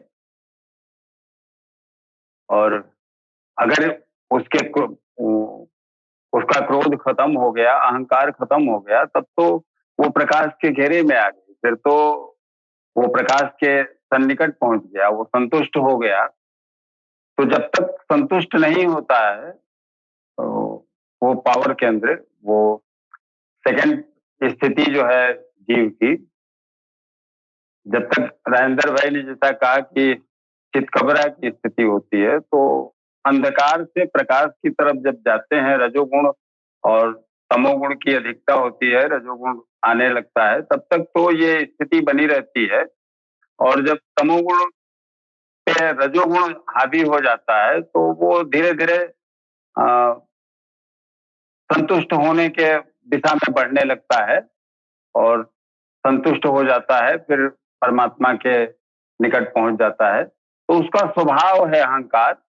और अगर उसका क्रोध खत्म हो गया, अहंकार खत्म हो गया, तब तो वो प्रकाश के घेरे में आ गई। फिर तो वो प्रकाश के सन्निकट पहुंच गया, वो संतुष्ट हो गया। तो जब तक संतुष्ट नहीं होता है तो वो पावर के अंदर, वो सेकंड स्थिति जो है जीव की, जब तक राजेंद्र भाई ने जैसा कहा कि चितकबरा की स्थिति होती है, तो अंधकार से प्रकाश की तरफ जब जाते हैं, रजोगुण और तमोगुण की अधिकता होती है, रजोगुण आने लगता है, तब तक तो ये स्थिति बनी रहती है। और जब तमोगुण पे रजोगुण हावी हो जाता है तो वो धीरे धीरे संतुष्ट होने के दिशा में बढ़ने लगता है और संतुष्ट हो जाता है, फिर परमात्मा के निकट पहुंच जाता है। तो उसका स्वभाव है अहंकार,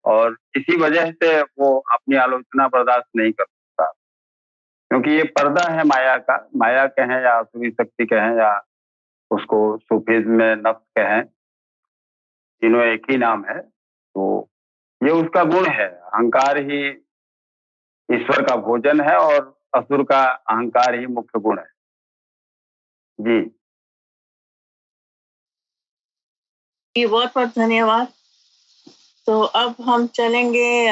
और इसी वजह से वो अपनी आलोचना बर्दाश्त नहीं कर सकता, क्योंकि ये पर्दा है माया का। माया कहें या आसुरी शक्ति कहें या उसको सूफीज़्म में नफ्स कहें, तीनों एक ही नाम है। तो ये उसका गुण है। अहंकार ही ईश्वर का भोजन है और असुर का अहंकार ही मुख्य गुण है। जी बहुत बहुत धन्यवाद। तो अब हम चलेंगे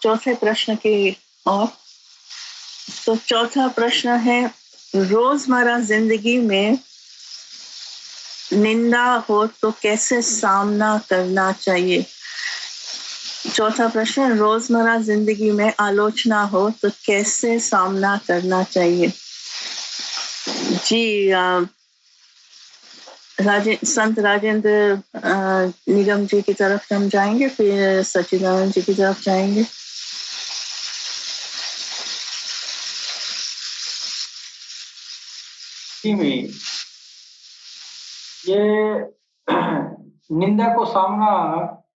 चौथे प्रश्न की ओर। तो चौथा प्रश्न है, रोजमर्रा जिंदगी में निंदा हो तो कैसे सामना करना चाहिए? चौथा प्रश्न, रोजमर्रा जिंदगी में आलोचना हो तो कैसे सामना करना चाहिए? जी संत राजेंद्र निगम जी की तरफ हम जाएंगे, फिर सच्चिदानंद जी की तरफ जाएंगे। में ये निंदा को सामना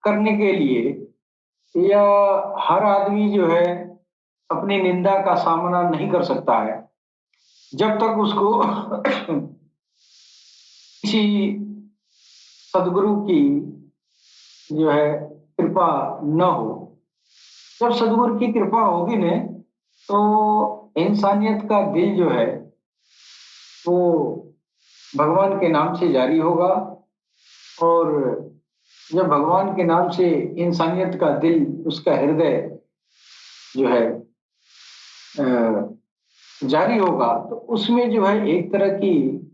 करने के लिए या हर आदमी जो है अपनी निंदा का सामना नहीं कर सकता है जब तक उसको किसी सदगुरु की जो है कृपा न हो। जब सदगुरु की कृपा होगी ने तो इंसानियत का दिल जो है वो भगवान के नाम से जारी होगा, और जब भगवान के नाम से इंसानियत का दिल, उसका हृदय जो है जारी होगा, तो उसमें जो है एक तरह की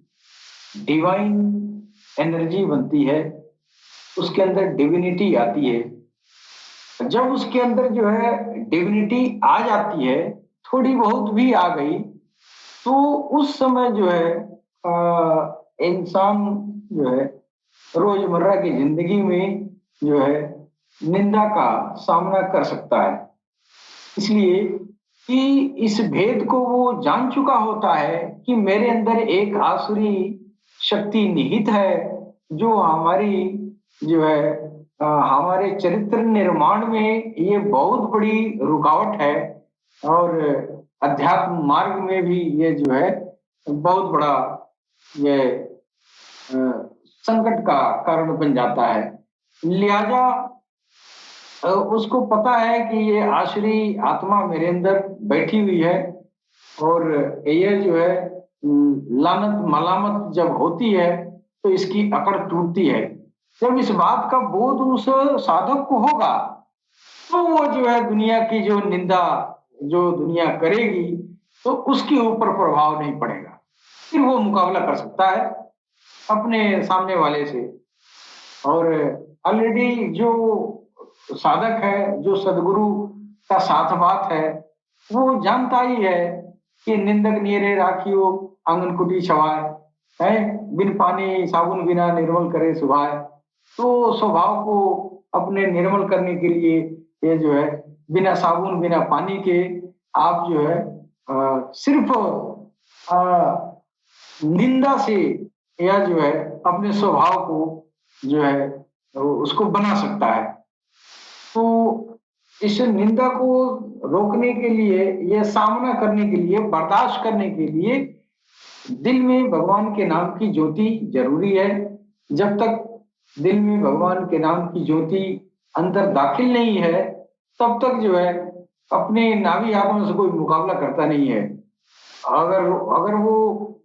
डिवाइन एनर्जी बनती है, उसके अंदर डिविनिटी आती है। जब उसके अंदर जो है डिविनिटी आ जाती है, थोड़ी बहुत भी आ गई, तो उस समय जो है इंसान जो है रोजमर्रा की जिंदगी में जो है निंदा का सामना कर सकता है, इसलिए कि इस भेद को वो जान चुका होता है कि मेरे अंदर एक आसुरी शक्ति निहित है जो हमारी जो है हमारे चरित्र निर्माण में ये बहुत बड़ी रुकावट है, और अध्यात्म मार्ग में भी ये जो है बहुत बड़ा ये संकट का कारण बन जाता है। लिहाजा उसको पता है कि ये आसुरी आत्मा मेरे अंदर बैठी हुई है, और ये जो है लानत मलामत जब होती है तो इसकी अकड़ टूटती है। जब इस बात का बोध उस साधक को होगा तो वो जो है दुनिया की जो निंदा जो दुनिया करेगी तो उसके ऊपर प्रभाव नहीं पड़ेगा, फिर वो मुकाबला कर सकता है अपने सामने वाले से। और ऑलरेडी जो साधक है, जो सदगुरु का साथ बात है, वो जानता ही है कि निंदक नियरे राखियो आंगन कुटी छवाए है, बिन पानी साबुन बिना निर्मल करे सुभाए। तो स्वभाव को अपने निर्मल करने के लिए ये जो है बिना साबुन बिना पानी के आप जो है सिर्फ निंदा से या जो है अपने स्वभाव को जो है उसको बना सकता है। तो इस निंदा को रोकने के लिए या सामना करने के लिए, बर्दाश्त करने के लिए दिल में भगवान के नाम की ज्योति जरूरी है। जब तक दिल में भगवान के नाम की ज्योति अंदर दाखिल नहीं है, तब तक जो है अपने नाभि आत्मा से कोई मुकाबला करता नहीं है। अगर अगर वो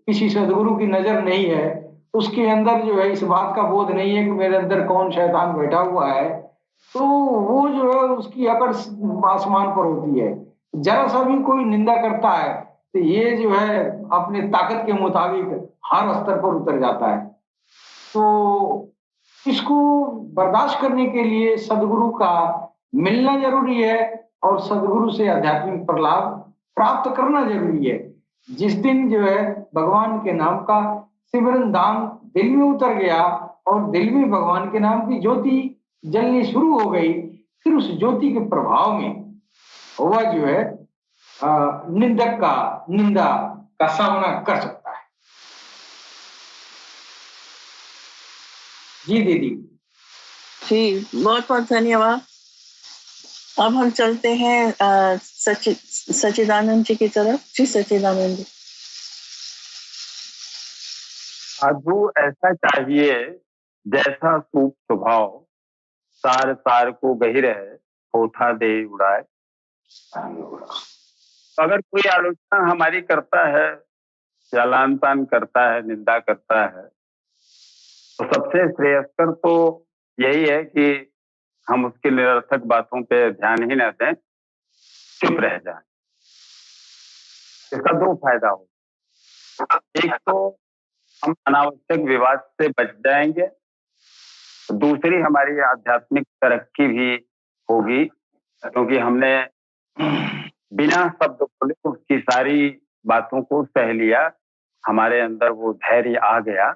किसी सदगुरु की नजर नहीं है, उसके अंदर जो है इस बात का बोध नहीं है कि मेरे अंदर कौन शैतान बैठा हुआ है, तो वो जो है उसकी अकड़ आसमान पर होती है। जरा सा भी कोई निंदा करता है तो ये जो है अपने ताकत के मुताबिक हर स्तर पर उतर जाता है। तो इसको बर्दाश्त करने के लिए सदगुरु का मिलना जरूरी है और सदगुरु से आध्यात्मिक प्रलाप प्राप्त करना जरूरी है। जिस दिन जो है भगवान के नाम का सिमरन धाम दिल में उतर गया और दिल में भगवान के नाम की ज्योति जलनी शुरू हो गई, फिर उस ज्योति के प्रभाव में वह जो है निंदक का निंदा का सामना कर सकता है। जी दीदी। जी, बहुत बहुत धन्यवाद। अब हम चलते हैं सच्चिदानंद जी की तरफ। जी सच्चिदानंद जी। साधु ऐसा चाहिए जैसा सूप स्वभाव, सार सार को गही रहे, होठा दे उड़ाए। अगर कोई आलोचना हमारी करता है या लान तान करता है, निंदा करता है, तो सबसे श्रेयस्कर तो यही है कि हम उसके निरर्थक बातों पे ध्यान ही न दें, चुप रह जाएं। इसका दो फायदा हो, एक तो हम अनावश्यक विवाद से बच जाएंगे, दूसरी हमारी आध्यात्मिक तरक्की भी होगी, क्योंकि हमने बिना शब्द बोले उसकी सारी बातों को सह लिया, हमारे अंदर वो धैर्य आ गया।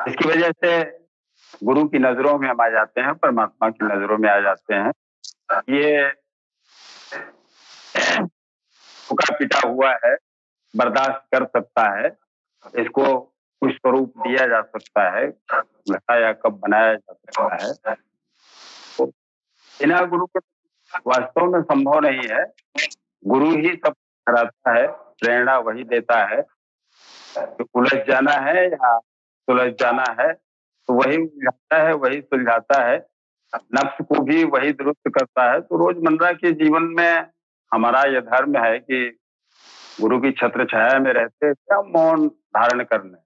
इसकी वजह से गुरु की नजरों में हम आ जाते हैं, परमात्मा की नजरों में आ जाते हैं। ये फूका पिटा हुआ है, बर्दाश्त कर सकता है, इसको कुछ स्वरूप दिया जा सकता है, घटा या कब बनाया जा सकता है। तो बिना गुरु के वास्तव में संभव नहीं है। गुरु ही सब कराता है, प्रेरणा वही देता है। तो उलझ जाना है या सुलझ जाना है तो वही उलझाता है, वही सुलझाता है, नफ्स को भी वही दुरुस्त करता है। तो रोजमर्रा के जीवन में हमारा यह धर्म है कि गुरु की छत्र छाया में रहते क्या मौन धारण करने,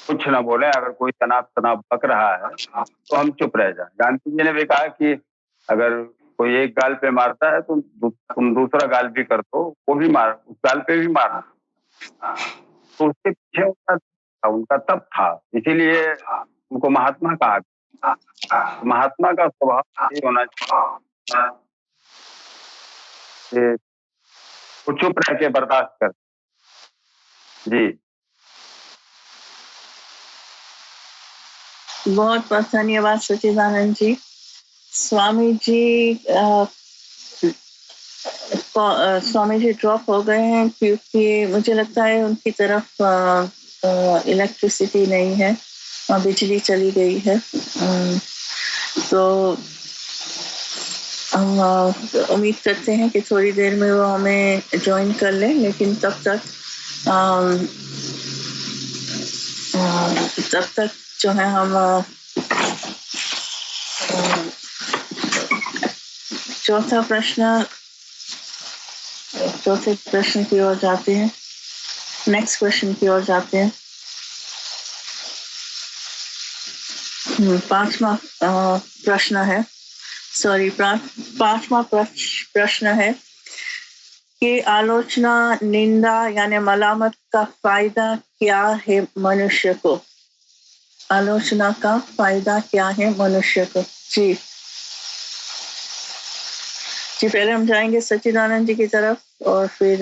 कुछ न बोले। अगर कोई तनाव पक रहा है तो हम चुप रह जाए। गांधी जी ने भी कहा कि अगर कोई एक गाल पे मारता है तो तुम दूसरा गाल भी कर दो, वो भी मार, उस गाल पे भी मारना। तो उसके पीछे उनका तप था, इसीलिए उनको महात्मा कहा। महात्मा का स्वभाव ये होना चाहिए कि वो चुप रह के बर्दाश्त कर। जी बहुत बहुत धन्यवाद सच्चिदानंद जी। स्वामी जी स्वामी जी ड्रॉप हो गए हैं क्योंकि मुझे लगता है उनकी तरफ इलेक्ट्रिसिटी नहीं है, बिजली चली गई है। तो हम उम्मीद करते हैं कि थोड़ी देर में वो हमें ज्वाइन कर लें, लेकिन तब तक जो है हम चौथे प्रश्न की ओर जाते हैं, नेक्स्ट क्वेश्चन की ओर जाते हैं। पांचवा प्रश्न है कि आलोचना, निंदा यानी मलामत का फायदा क्या है मनुष्य को? आलोचना का फायदा क्या है मनुष्य को? जी पहले हम जाएंगे सच्चिदानंद जी की तरफ और फिर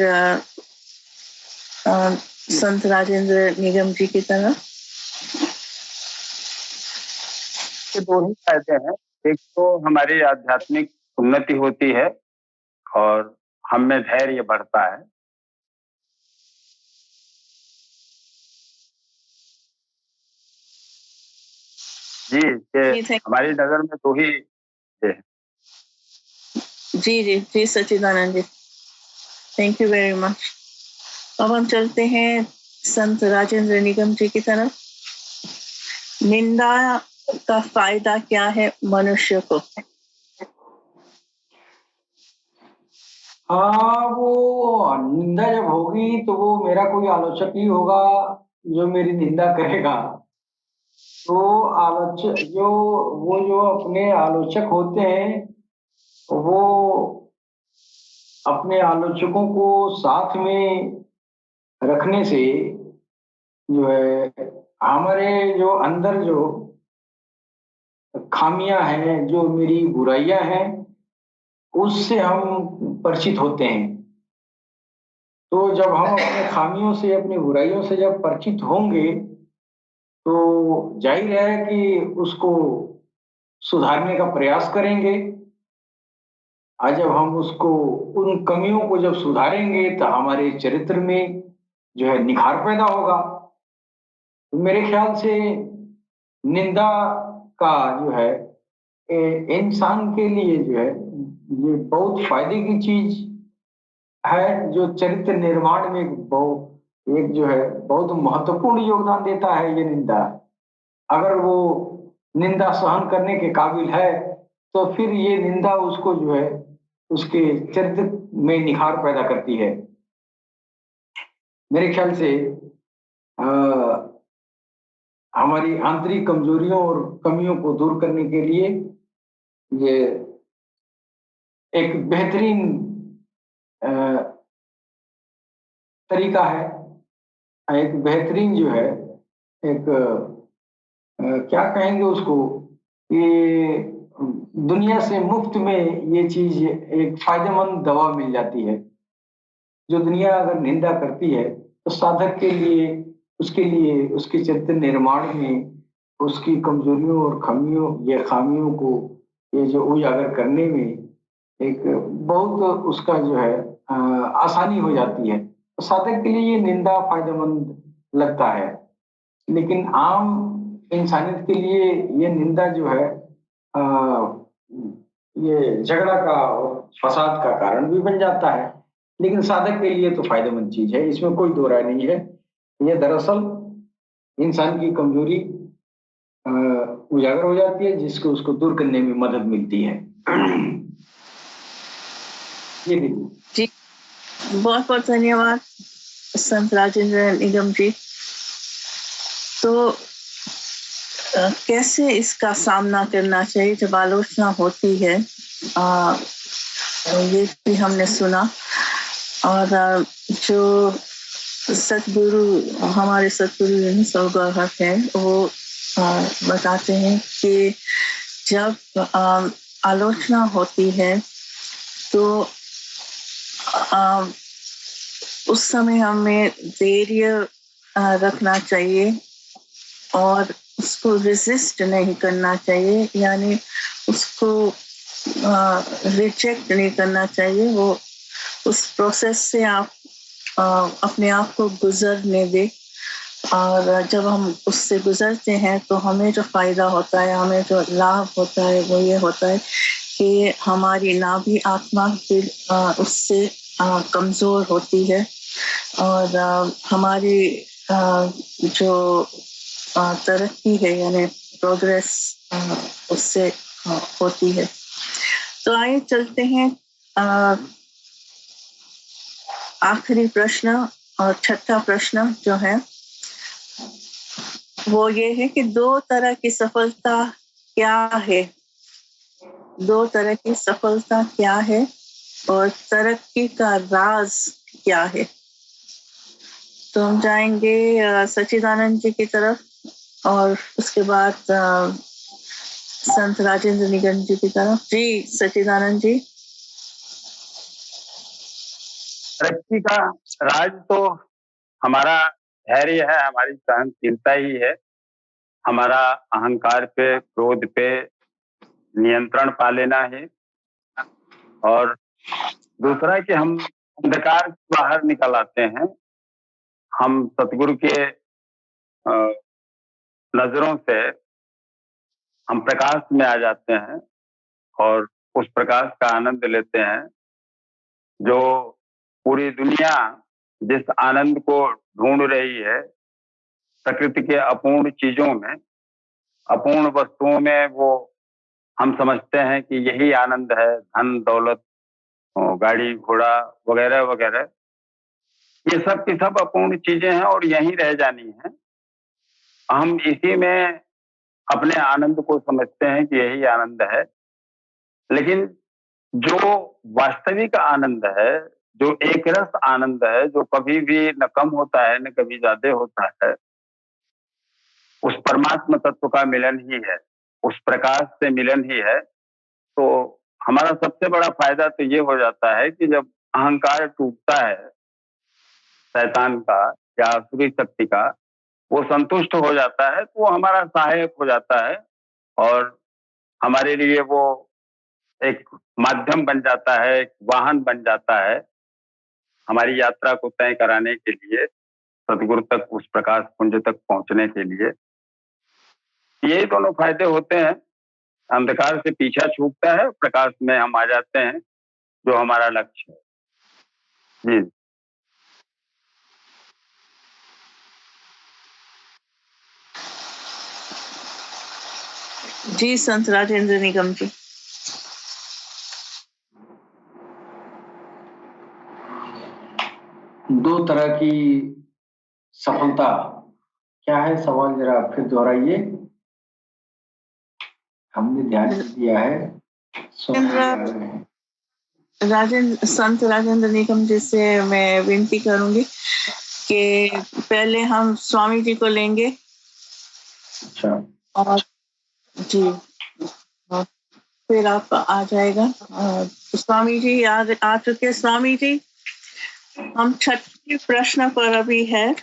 संत राजेंद्र निगम जी की तरफ। के दो ही फायदे हैं, एक तो हमारी आध्यात्मिक उन्नति होती है और हम में धैर्य बढ़ता है। जी, जी कि हमारी नजर में तो ही है। जी जी जी सच्चिदानंद जी, थैंक यू वेरी मच। अब हम चलते हैं संत राजेंद्र निगम जी की तरफ। निंदा का फायदा क्या है मनुष्य को? हाँ, वो निंदा जब होगी तो वो मेरा कोई आलोचक ही होगा जो मेरी निंदा करेगा। तो आलोचक जो अपने आलोचक होते हैं, वो अपने आलोचकों को साथ में रखने से जो है हमारे जो अंदर जो खामियां हैं, जो मेरी बुराइयां हैं, उससे हम परिचित होते हैं। तो जब हम अपने खामियों से, अपनी बुराइयों से जब परिचित होंगे, तो जाहिर है कि उसको सुधारने का प्रयास करेंगे। और जब हम उसको, उन कमियों को जब सुधारेंगे, तो हमारे चरित्र में जो है निखार पैदा होगा। तो मेरे ख्याल से निंदा का जो है इंसान के लिए जो है ये बहुत फायदे की चीज है, जो चरित्र निर्माण में एक जो है बहुत महत्वपूर्ण योगदान देता है ये निंदा। अगर वो निंदा सहन करने के काबिल है, तो फिर ये निंदा उसको जो है उसके चरित्र में निखार पैदा करती है। मेरे ख्याल से अ, हमारी आंतरिक कमजोरियों और कमियों को दूर करने के लिए ये एक बेहतरीन अ, तरीका है। एक बेहतरीन जो है एक क्या कहेंगे उसको, ये दुनिया से मुफ्त में ये चीज एक फायदेमंद दवा मिल जाती है। जो दुनिया अगर निंदा करती है, तो साधक के लिए, उसके लिए, उसके चरित्र निर्माण में उसकी कमजोरियों और खामियों को ये जो उजागर करने में एक बहुत उसका जो है आसानी हो जाती है। तो साधक के लिए ये निंदा फायदेमंद लगता है। लेकिन आम इंसानियत के लिए ये निंदा जो है आ, ये झगड़ा का और फसाद का कारण भी बन जाता है। लेकिन साधक के लिए तो फायदेमंद चीज है, इसमें कोई दो राय नहीं है। ये दरअसल इंसान की कमजोरी आ, उजागर हो जाती है, जिसको उसको दूर करने में मदद मिलती है। ये देखिए। जी बहुत बहुत धन्यवाद संत राजेंद्र निगम जी। तो कैसे इसका सामना करना चाहिए जब आलोचना होती है, ये भी हमने सुना। और जो सतगुरु, हमारे सतगुरु सौगत हैं, वो बताते हैं कि जब आलोचना होती है तो उस समय हमें धैर्य रखना चाहिए और उसको रेजिस्ट नहीं करना चाहिए, यानी उसको रिजेक्ट नहीं करना चाहिए। वो उस प्रोसेस से आप अपने आप को गुजरने दे। और जब हम उससे गुजरते हैं तो हमें जो फायदा होता है, हमें जो लाभ होता है, वो ये होता है कि हमारी नाभि आत्मा फिर उससे कमजोर होती है और हमारी जो तरक्की है, यानी प्रोग्रेस उससे होती है। तो आइए चलते हैं आखिरी प्रश्न और छठा प्रश्न जो है वो ये है कि दो तरह की सफलता क्या है? दो तरह की सफलता क्या है और तरक्की का राज क्या है? तो हम जाएंगे सच्चिदानंद जी की तरफ और उसके बाद संत राजेंद्र निगम जी की तरफ। जी सच्चिदानंद जी। तरक्की का राज तो हमारा धैर्य है, हमारी सहनशीलता ही है। हमारा अहंकार पे, क्रोध पे नियंत्रण पा लेना है। और दूसरा कि हम अंधकार से बाहर निकल आते हैं। हम सतगुरु के नजरों से हम प्रकाश में आ जाते हैं और उस प्रकाश का आनंद लेते हैं। जो पूरी दुनिया जिस आनंद को ढूंढ रही है प्रकृति के अपूर्ण चीजों में, अपूर्ण वस्तुओं में, वो हम समझते हैं कि यही आनंद है, धन दौलत, गाड़ी घोड़ा वगैरह वगैरह, ये सब की सब अपूर्ण चीजें हैं और यहीं रह जानी है। हम इसी में अपने आनंद को समझते हैं कि यही आनंद है। लेकिन जो वास्तविक आनंद है, जो एक रस आनंद है, जो कभी भी न कम होता है न कभी ज्यादा होता है, उस परमात्मा तत्व का मिलन ही है, उस प्रकाश से मिलन ही है। तो हमारा सबसे बड़ा फायदा तो ये हो जाता है कि जब अहंकार टूटता है शैतान का या आसुरी शक्ति का, वो संतुष्ट हो जाता है, तो वो हमारा सहायक हो जाता है और हमारे लिए वो एक माध्यम बन जाता है, एक वाहन बन जाता है हमारी यात्रा को तय कराने के लिए, सदगुरु तक, उस प्रकाश पुंज तक पहुंचने के लिए। यही दोनों फायदे होते हैं। अंधकार से पीछा छूटता है, प्रकाश में हम आ जाते हैं, जो हमारा लक्ष्य है। जी जी संत राजेंद्र निगम जी। दो तरह की सफलता क्या है? सवाल जरा फिर दोहराइए, हमने ध्यान दिया है। संत राजेंद्र निगम जी से मैं विनती करूंगी कि पहले हम स्वामी जी को लेंगे। अच्छा। और जी, और फिर आप आ जाएगा। स्वामी जी आ चुके। स्वामी जी, हम छठे प्रश्न पर अभी है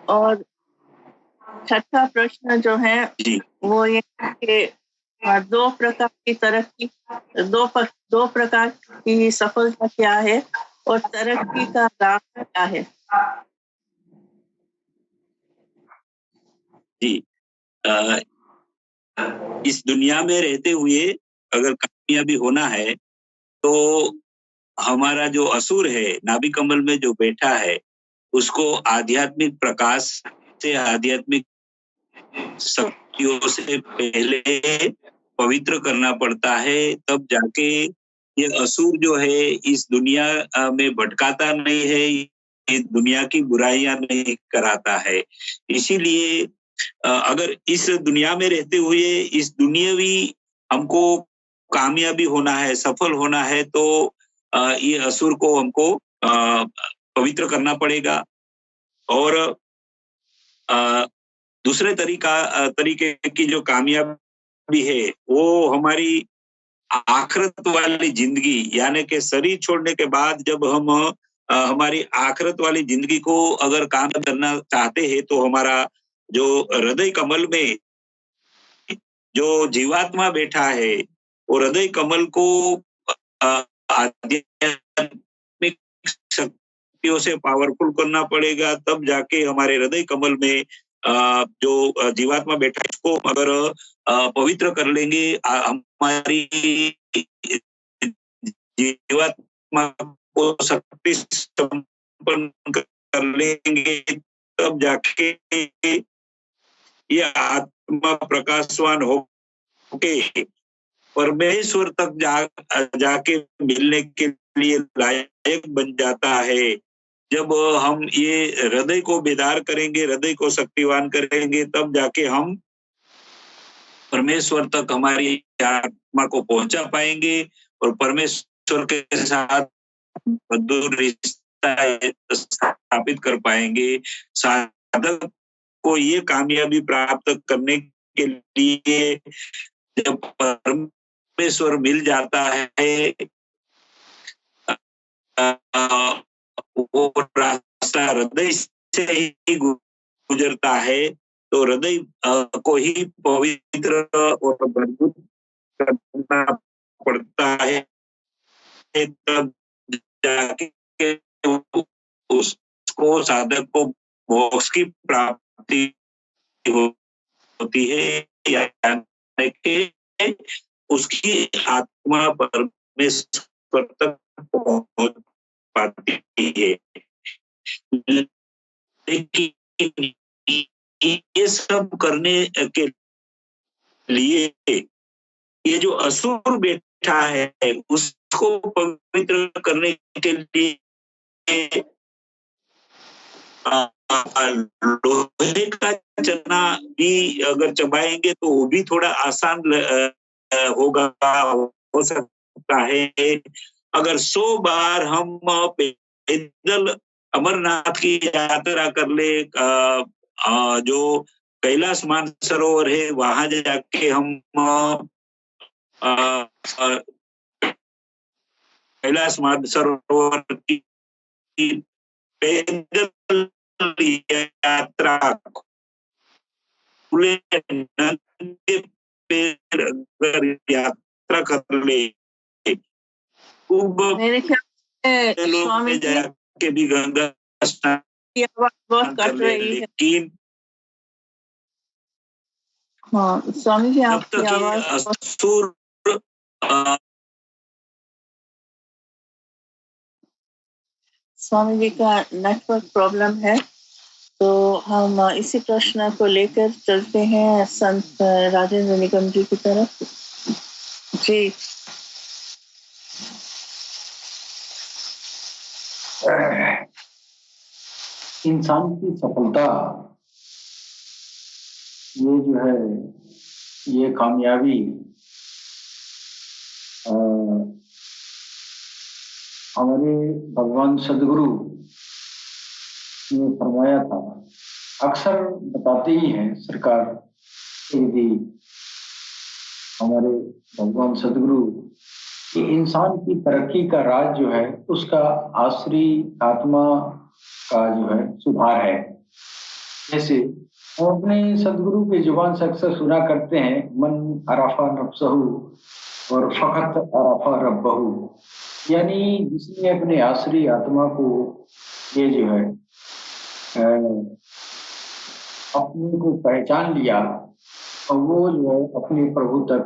और छठा प्रश्न जो है वो ये कि दो प्रकार की तरक्की, दो प्रकार की सफलता क्या है और तरक्की का राह क्या है? जी, इस दुनिया में रहते हुए अगर कामयाबी होना है तो हमारा जो असुर है, नाभि कमल में जो बैठा है, उसको आध्यात्मिक प्रकाश से, आध्यात्मिक शक्तियों से पहले पवित्र करना पड़ता है। तब जाके ये असुर जो है इस दुनिया में भटकाता नहीं है, ये दुनिया की बुराइयां नहीं कराता है। इसीलिए अगर इस दुनिया में रहते हुए इस दुनियावी हमको कामयाबी होना है, सफल होना है, तो ये असुर को हमको पवित्र करना पड़ेगा। और दूसरे तरीके की जो कामयाबी है वो हमारी आखिरत वाली जिंदगी, यानी कि शरीर छोड़ने के बाद जब हम हमारी आखिरत वाली जिंदगी को अगर काम करना चाहते हैं, तो हमारा जो हृदय कमल में जो जीवात्मा बैठा है, वो हृदय कमल को आध्यात्मिक शक्तियों से पावरफुल करना पड़ेगा। तब जाके हमारे हृदय कमल में जो जीवात्मा बैठा है इसको अगर पवित्र कर लेंगे, हमारी जीवात्मा को शक्ति संपन्न कर लेंगे, तब जाके ये आत्मा प्रकाशवान होके परमेश्वर तक जाके मिलने के लिए लायक बन जाता है। जब हम ये हृदय को बेदार करेंगे, हृदय को शक्तिवान करेंगे, तब जाके हम परमेश्वर तक हमारी आत्मा को पहुंचा पाएंगे और परमेश्वर के साथ मधुर रिश्ता स्थापित कर पाएंगे। साधक को ये कामयाबी प्राप्त करने के लिए जब परमेश्वर मिल जाता है, वो रास्ता हृदय से ही गुजरता है, तो हृदय को ही पवित्र और मजबूत करना पड़ता है, तब जाके उसको, साधक को मोक्ष की प्राप्ति हो होती है, यानी कि उसकी आत्मा परमेश्वर तक पहुंच पाती है। लेकिन ये सब करने के लिए ये जो असुर बैठा है उसको पवित्र करने के लिए लोहे का चना भी अगर चबाएंगे तो वो भी थोड़ा आसान होगा, हो सकता है। अगर 100 बार हम पैदल अमरनाथ की यात्रा कर ले, जो कैलाश मानसरोवर है वहां जाके हम कैलाश मानसरोवर की पैदल यात्रा खुले नंगे पैर अगर यात्रा कर ले, मेरे ख्याल से स्वामी जी जाके भी गंगा स्नान की आवाज बहुत कट रही है। लेकिन हाँ स्वामी जी, जब आपकी तक आवाज असुर स्वामी जी का नेटवर्क प्रॉब्लम है, तो हम इसी प्रश्न को लेकर चलते हैं संत राजेंद्र निगम जी की तरफ। जी इंसान की सफलता, ये जो है, ये कामयाबी हमारे भगवान सदगुरु ने फरमाया था। अक्सर बताते ही हैं सरकार, यदि हमारे भगवान सदगुरु कि इंसान की तरक्की का राज जो है उसका आश्री आत्मा का जो है सुधार है। जैसे हम अपने सदगुरु के जुबान से अक्सर सुना करते हैं, मन अराफा नफ्सहू और फकत अराफा रब्बहू, यानी जिसने अपने आश्री आत्मा को ये जो है अपने को पहचान लिया और वो जो है अपने प्रभु तक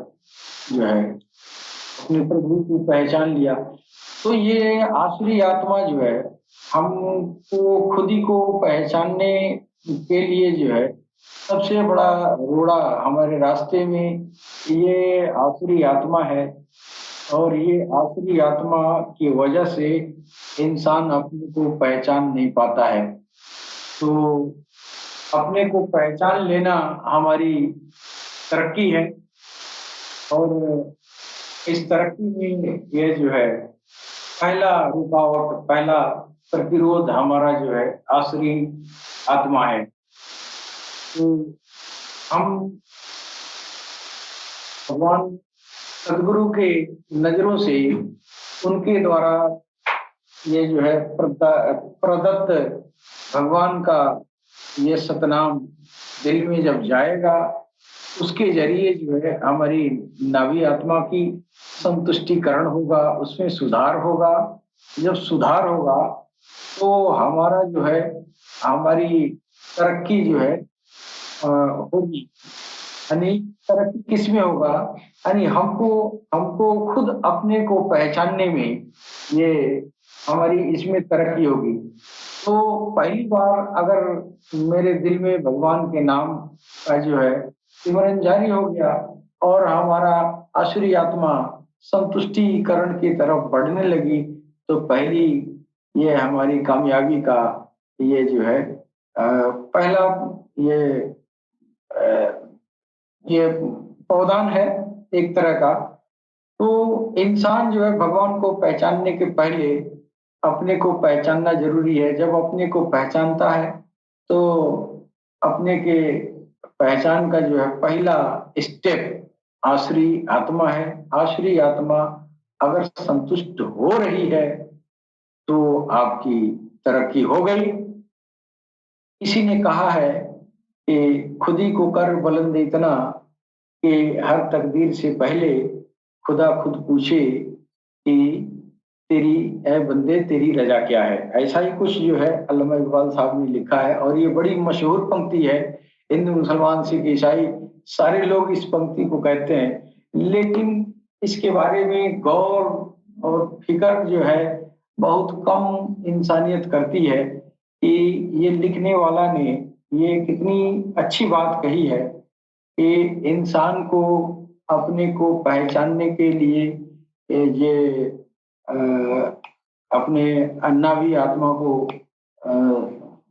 जो है अपने प्रभु को पहचान लिया, तो ये आश्री आत्मा जो है हमको खुद ही को पहचानने के लिए जो है सबसे बड़ा रोड़ा हमारे रास्ते में ये आसुरी आत्मा है। और ये आसुरी आत्मा की वजह से इंसान अपने को पहचान नहीं पाता है। तो अपने को पहचान लेना हमारी तरक्की है, और इस तरक्की में ये जो है पहला रुकावट, पहला प्रतिरोध हमारा जो है आसुरी आत्मा है। तो हम भगवान सदगुरु के नजरों से उनके द्वारा ये जो है प्रदत्त भगवान का ये सतनाम दिल में जब जाएगा, उसके जरिए जो है हमारी नाभी आत्मा की संतुष्टिकरण होगा, उसमें सुधार होगा। जब सुधार होगा तो हमारा जो है हमारी तरक्की जो है होगी। यानी तरक्की किस में होगा, यानी हमको खुद अपने को पहचानने में ये हमारी इसमें तरक्की होगी। तो पहली बार अगर मेरे दिल में भगवान के नाम का जो है सिमरन जारी हो गया और हमारा आसुरी आत्मा संतुष्टिकरण की तरफ बढ़ने लगी, तो पहली ये हमारी कामयाबी का ये जो है पहला ये पौधान है एक तरह का। तो इंसान जो है भगवान को पहचानने के पहले अपने को पहचानना जरूरी है। जब अपने को पहचानता है तो अपने के पहचान का जो है पहला स्टेप आसुरी आत्मा है। आसुरी आत्मा अगर संतुष्ट हो रही है तो आपकी तरक्की हो गई। किसी ने कहा है कि खुद ही को कर बुलंद इतना कि हर तकदीर से पहले खुदा खुद पूछे कि तेरी ऐ बंदे तेरी रजा क्या है। ऐसा ही कुछ जो है अल्लामा इकबाल साहब ने लिखा है, और ये बड़ी मशहूर पंक्ति है हिंदू, मुसलमान, सिख, ईसाई सारे लोग इस पंक्ति को कहते हैं, लेकिन इसके बारे में गौर और फिक्र जो है बहुत कम इंसानियत करती है कि ये लिखने वाला ने ये कितनी अच्छी बात कही है कि इंसान को अपने को पहचानने के लिए ये अपने अन्नावी आत्मा को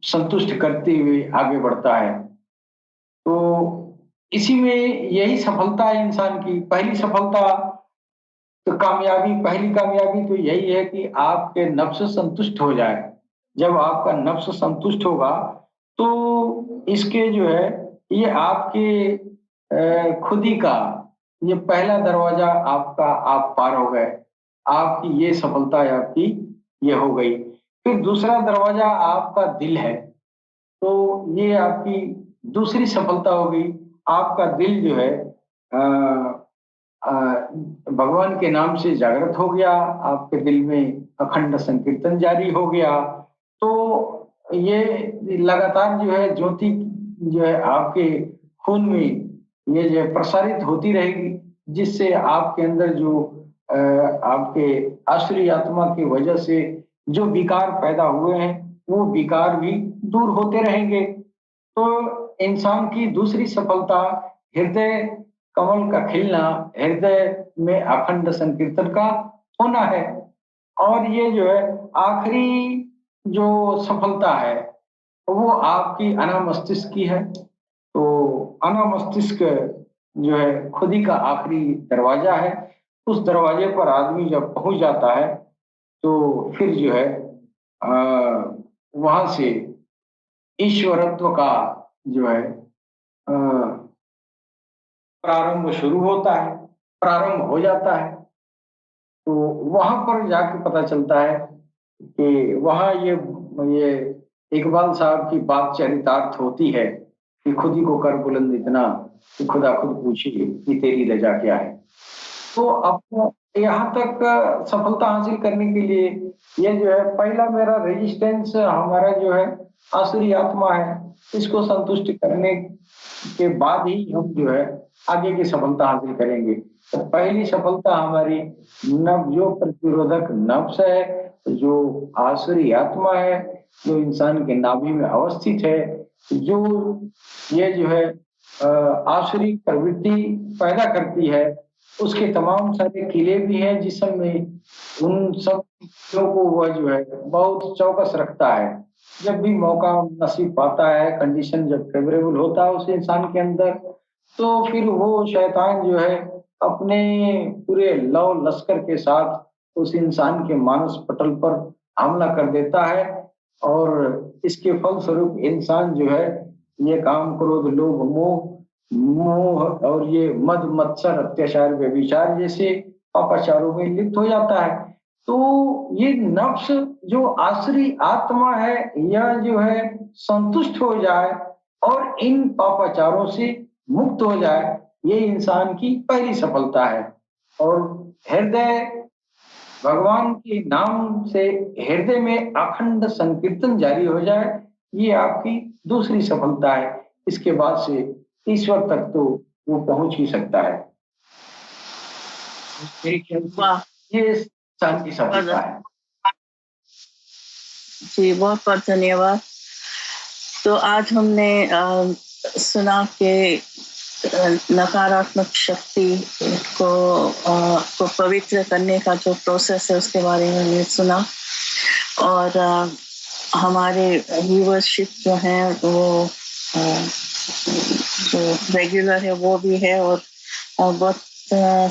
संतुष्ट करते हुए आगे बढ़ता है। तो इसी में यही सफलता है इंसान की। पहली सफलता तो पहली कामयाबी तो यही है कि आपके नफ्स संतुष्ट हो जाए। जब आपका नफ्स संतुष्ट होगा तो इसके जो है ये आपके खुद ही का ये पहला दरवाजा आपका आप पार हो गए, आपकी ये सफलता है, आपकी ये हो गई। फिर दूसरा दरवाजा आपका दिल है, तो ये आपकी दूसरी सफलता हो गई। आपका दिल जो है भगवान के नाम से जागृत हो गया, आपके दिल में अखंड संकीर्तन जारी हो गया। तो ये लगातार जो है ज्योति जो है आपके खून में ये जो प्रसारित होती रहेगी, जिससे आपके अंदर जो आपके आसुरी आत्मा की वजह से जो विकार पैदा हुए हैं वो विकार भी दूर होते रहेंगे। तो इंसान की दूसरी सफलता हृदय कमल का खिलना, हृदय में अखंड संकीर्तन का होना है। और ये जो है आखिरी जो सफलता है वो आपकी अनामस्तिष्क की है। तो अनामस्तिष्क जो है खुद ही का आखिरी दरवाजा है। उस दरवाजे पर आदमी जब पहुंच जाता है तो फिर जो है वहां से ईश्वरत्व का जो है प्रारंभ शुरू होता है, प्रारंभ हो जाता है। तो वहां पर जाके पता चलता है कि वहां ये इकबाल साहब की बात चरितार्थ होती है कि खुद ही को कर बुलंद इतना कि खुदा खुद पूछे कि तेरी रजा क्या है। तो अब यहाँ तक सफलता हासिल करने के लिए ये जो है पहला मेरा रेजिस्टेंस हमारा जो है आसुरी आत्मा है, इसको संतुष्ट करने के बाद ही हम जो है आगे की सफलता हासिल करेंगे। तो पहली सफलता हमारी जो प्रतिरोधक नफ्स है, जो आसुरी आत्मा है, जो इंसान के नाभि में अवस्थित है, जो ये जो है आसुरी प्रवृत्ति पैदा करती है, उसके तमाम सारे किले भी हैं जिसम में। उन सब चीजों को वह जो है बहुत चौकस रखता है। जब भी मौका नसीब पाता है, कंडीशन जब फेवरेबल होता है उस इंसान के अंदर, तो फिर वो शैतान जो है अपने पूरे लव लश्कर के साथ उस इंसान के मानस पटल पर हमला कर देता है। और इसके फलस्वरूप इंसान जो है ये काम, क्रोध, लोभ, मोह और ये मद, मत्सर, अत्याचार, व्यभिचार जैसे पापाचारों में लिप्त हो जाता है। तो ये नफ्स जो आसुरी आत्मा है यह जो है संतुष्ट हो जाए और इन पापाचारों से मुक्त हो जाए, ये इंसान की पहली सफलता है। और हृदय भगवान के नाम से हृदय में अखंड संकीर्तन जारी हो जाए, ये आपकी दूसरी सफलता है। इसके बाद से ईश्वर तक तो वो पहुंच ही सकता है। ये शांति सफलता है। जी बहुत बहुत धन्यवाद। तो आज हमने सुना कि नकारात्मक शक्ति को पवित्र करने का जो प्रोसेस है उसके बारे में हमने सुना। और हमारे व्यूअरशिप जो है वो जो रेगुलर है वो भी है, और बहुत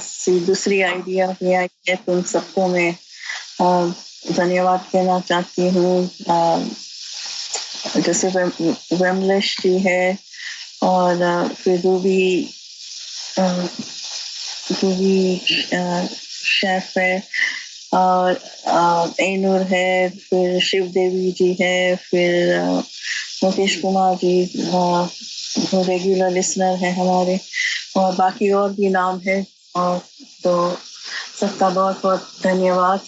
सी दूसरी आइडिया भी आई है। तुम सबको मैं धन्यवाद कहना चाहती हूँ। जैसे वेमलेश जी है और फिर रूबी शेफ है और एनूर है, फिर शिव देवी जी है, फिर मुकेश कुमार जी जो रेगुलर लिसनर है हमारे, और बाकी और भी नाम है। और तो सबका बहुत बहुत धन्यवाद।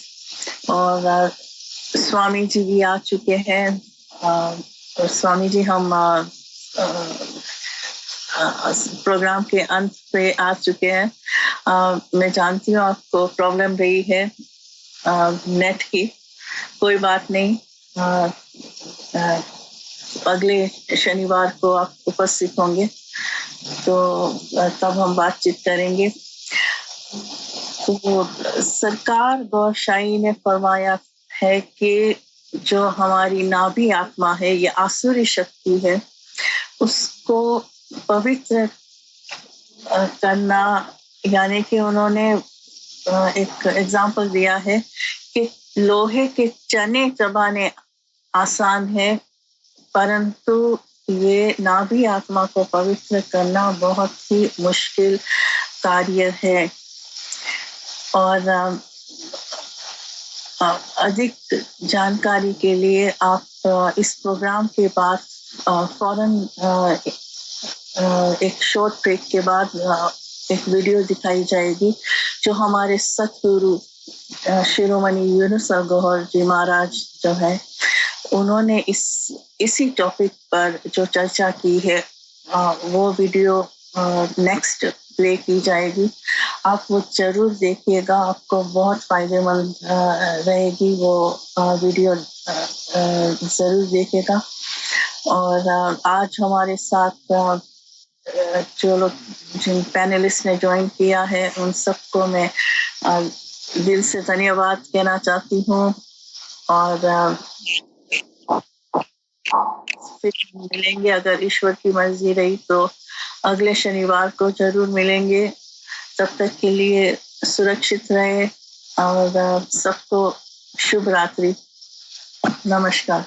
और स्वामी जी भी आ चुके हैं। और स्वामी जी हम प्रोग्राम के अंत पे आ चुके हैं। मैं जानती हूँ आपको प्रॉब्लम रही है नेट की, कोई बात नहीं। अगले शनिवार को आप उपस्थित होंगे तो तब हम बातचीत करेंगे। तो सरकार गौशाई ने फरमाया है कि जो हमारी नाभि आत्मा है, ये आसुरी शक्ति है, उसको पवित्र करना, यानी कि उन्होंने एक एग्जाम्पल दिया है कि लोहे के चने चबाने आसान है, परंतु ये नाभि आत्मा को पवित्र करना बहुत ही मुश्किल कार्य है। और अधिक जानकारी के लिए आप इस प्रोग्राम के बाद फौरन एक शॉर्ट ब्रेक के बाद एक वीडियो दिखाई जाएगी जो हमारे सतगुरु शिरोमणि यूनुस गौहर जी महाराज जो है, उन्होंने इसी टॉपिक पर जो चर्चा की है, वो वीडियो नेक्स्ट प्ले की जाएगी। आप वो जरूर देखिएगा, आपको बहुत फायदेमंद रहेगी वो वीडियो, जरूर देखिएगा। और आज हमारे साथ जो लोग, जिन पैनलिस्ट ने ज्वाइन किया है, उन सबको मैं दिल से धन्यवाद कहना चाहती हूँ। और फिर मिलेंगे, अगर ईश्वर की मर्जी रही तो अगले शनिवार को जरूर मिलेंगे। तब तक के लिए सुरक्षित रहे और सबको शुभ रात्रि, नमस्कार।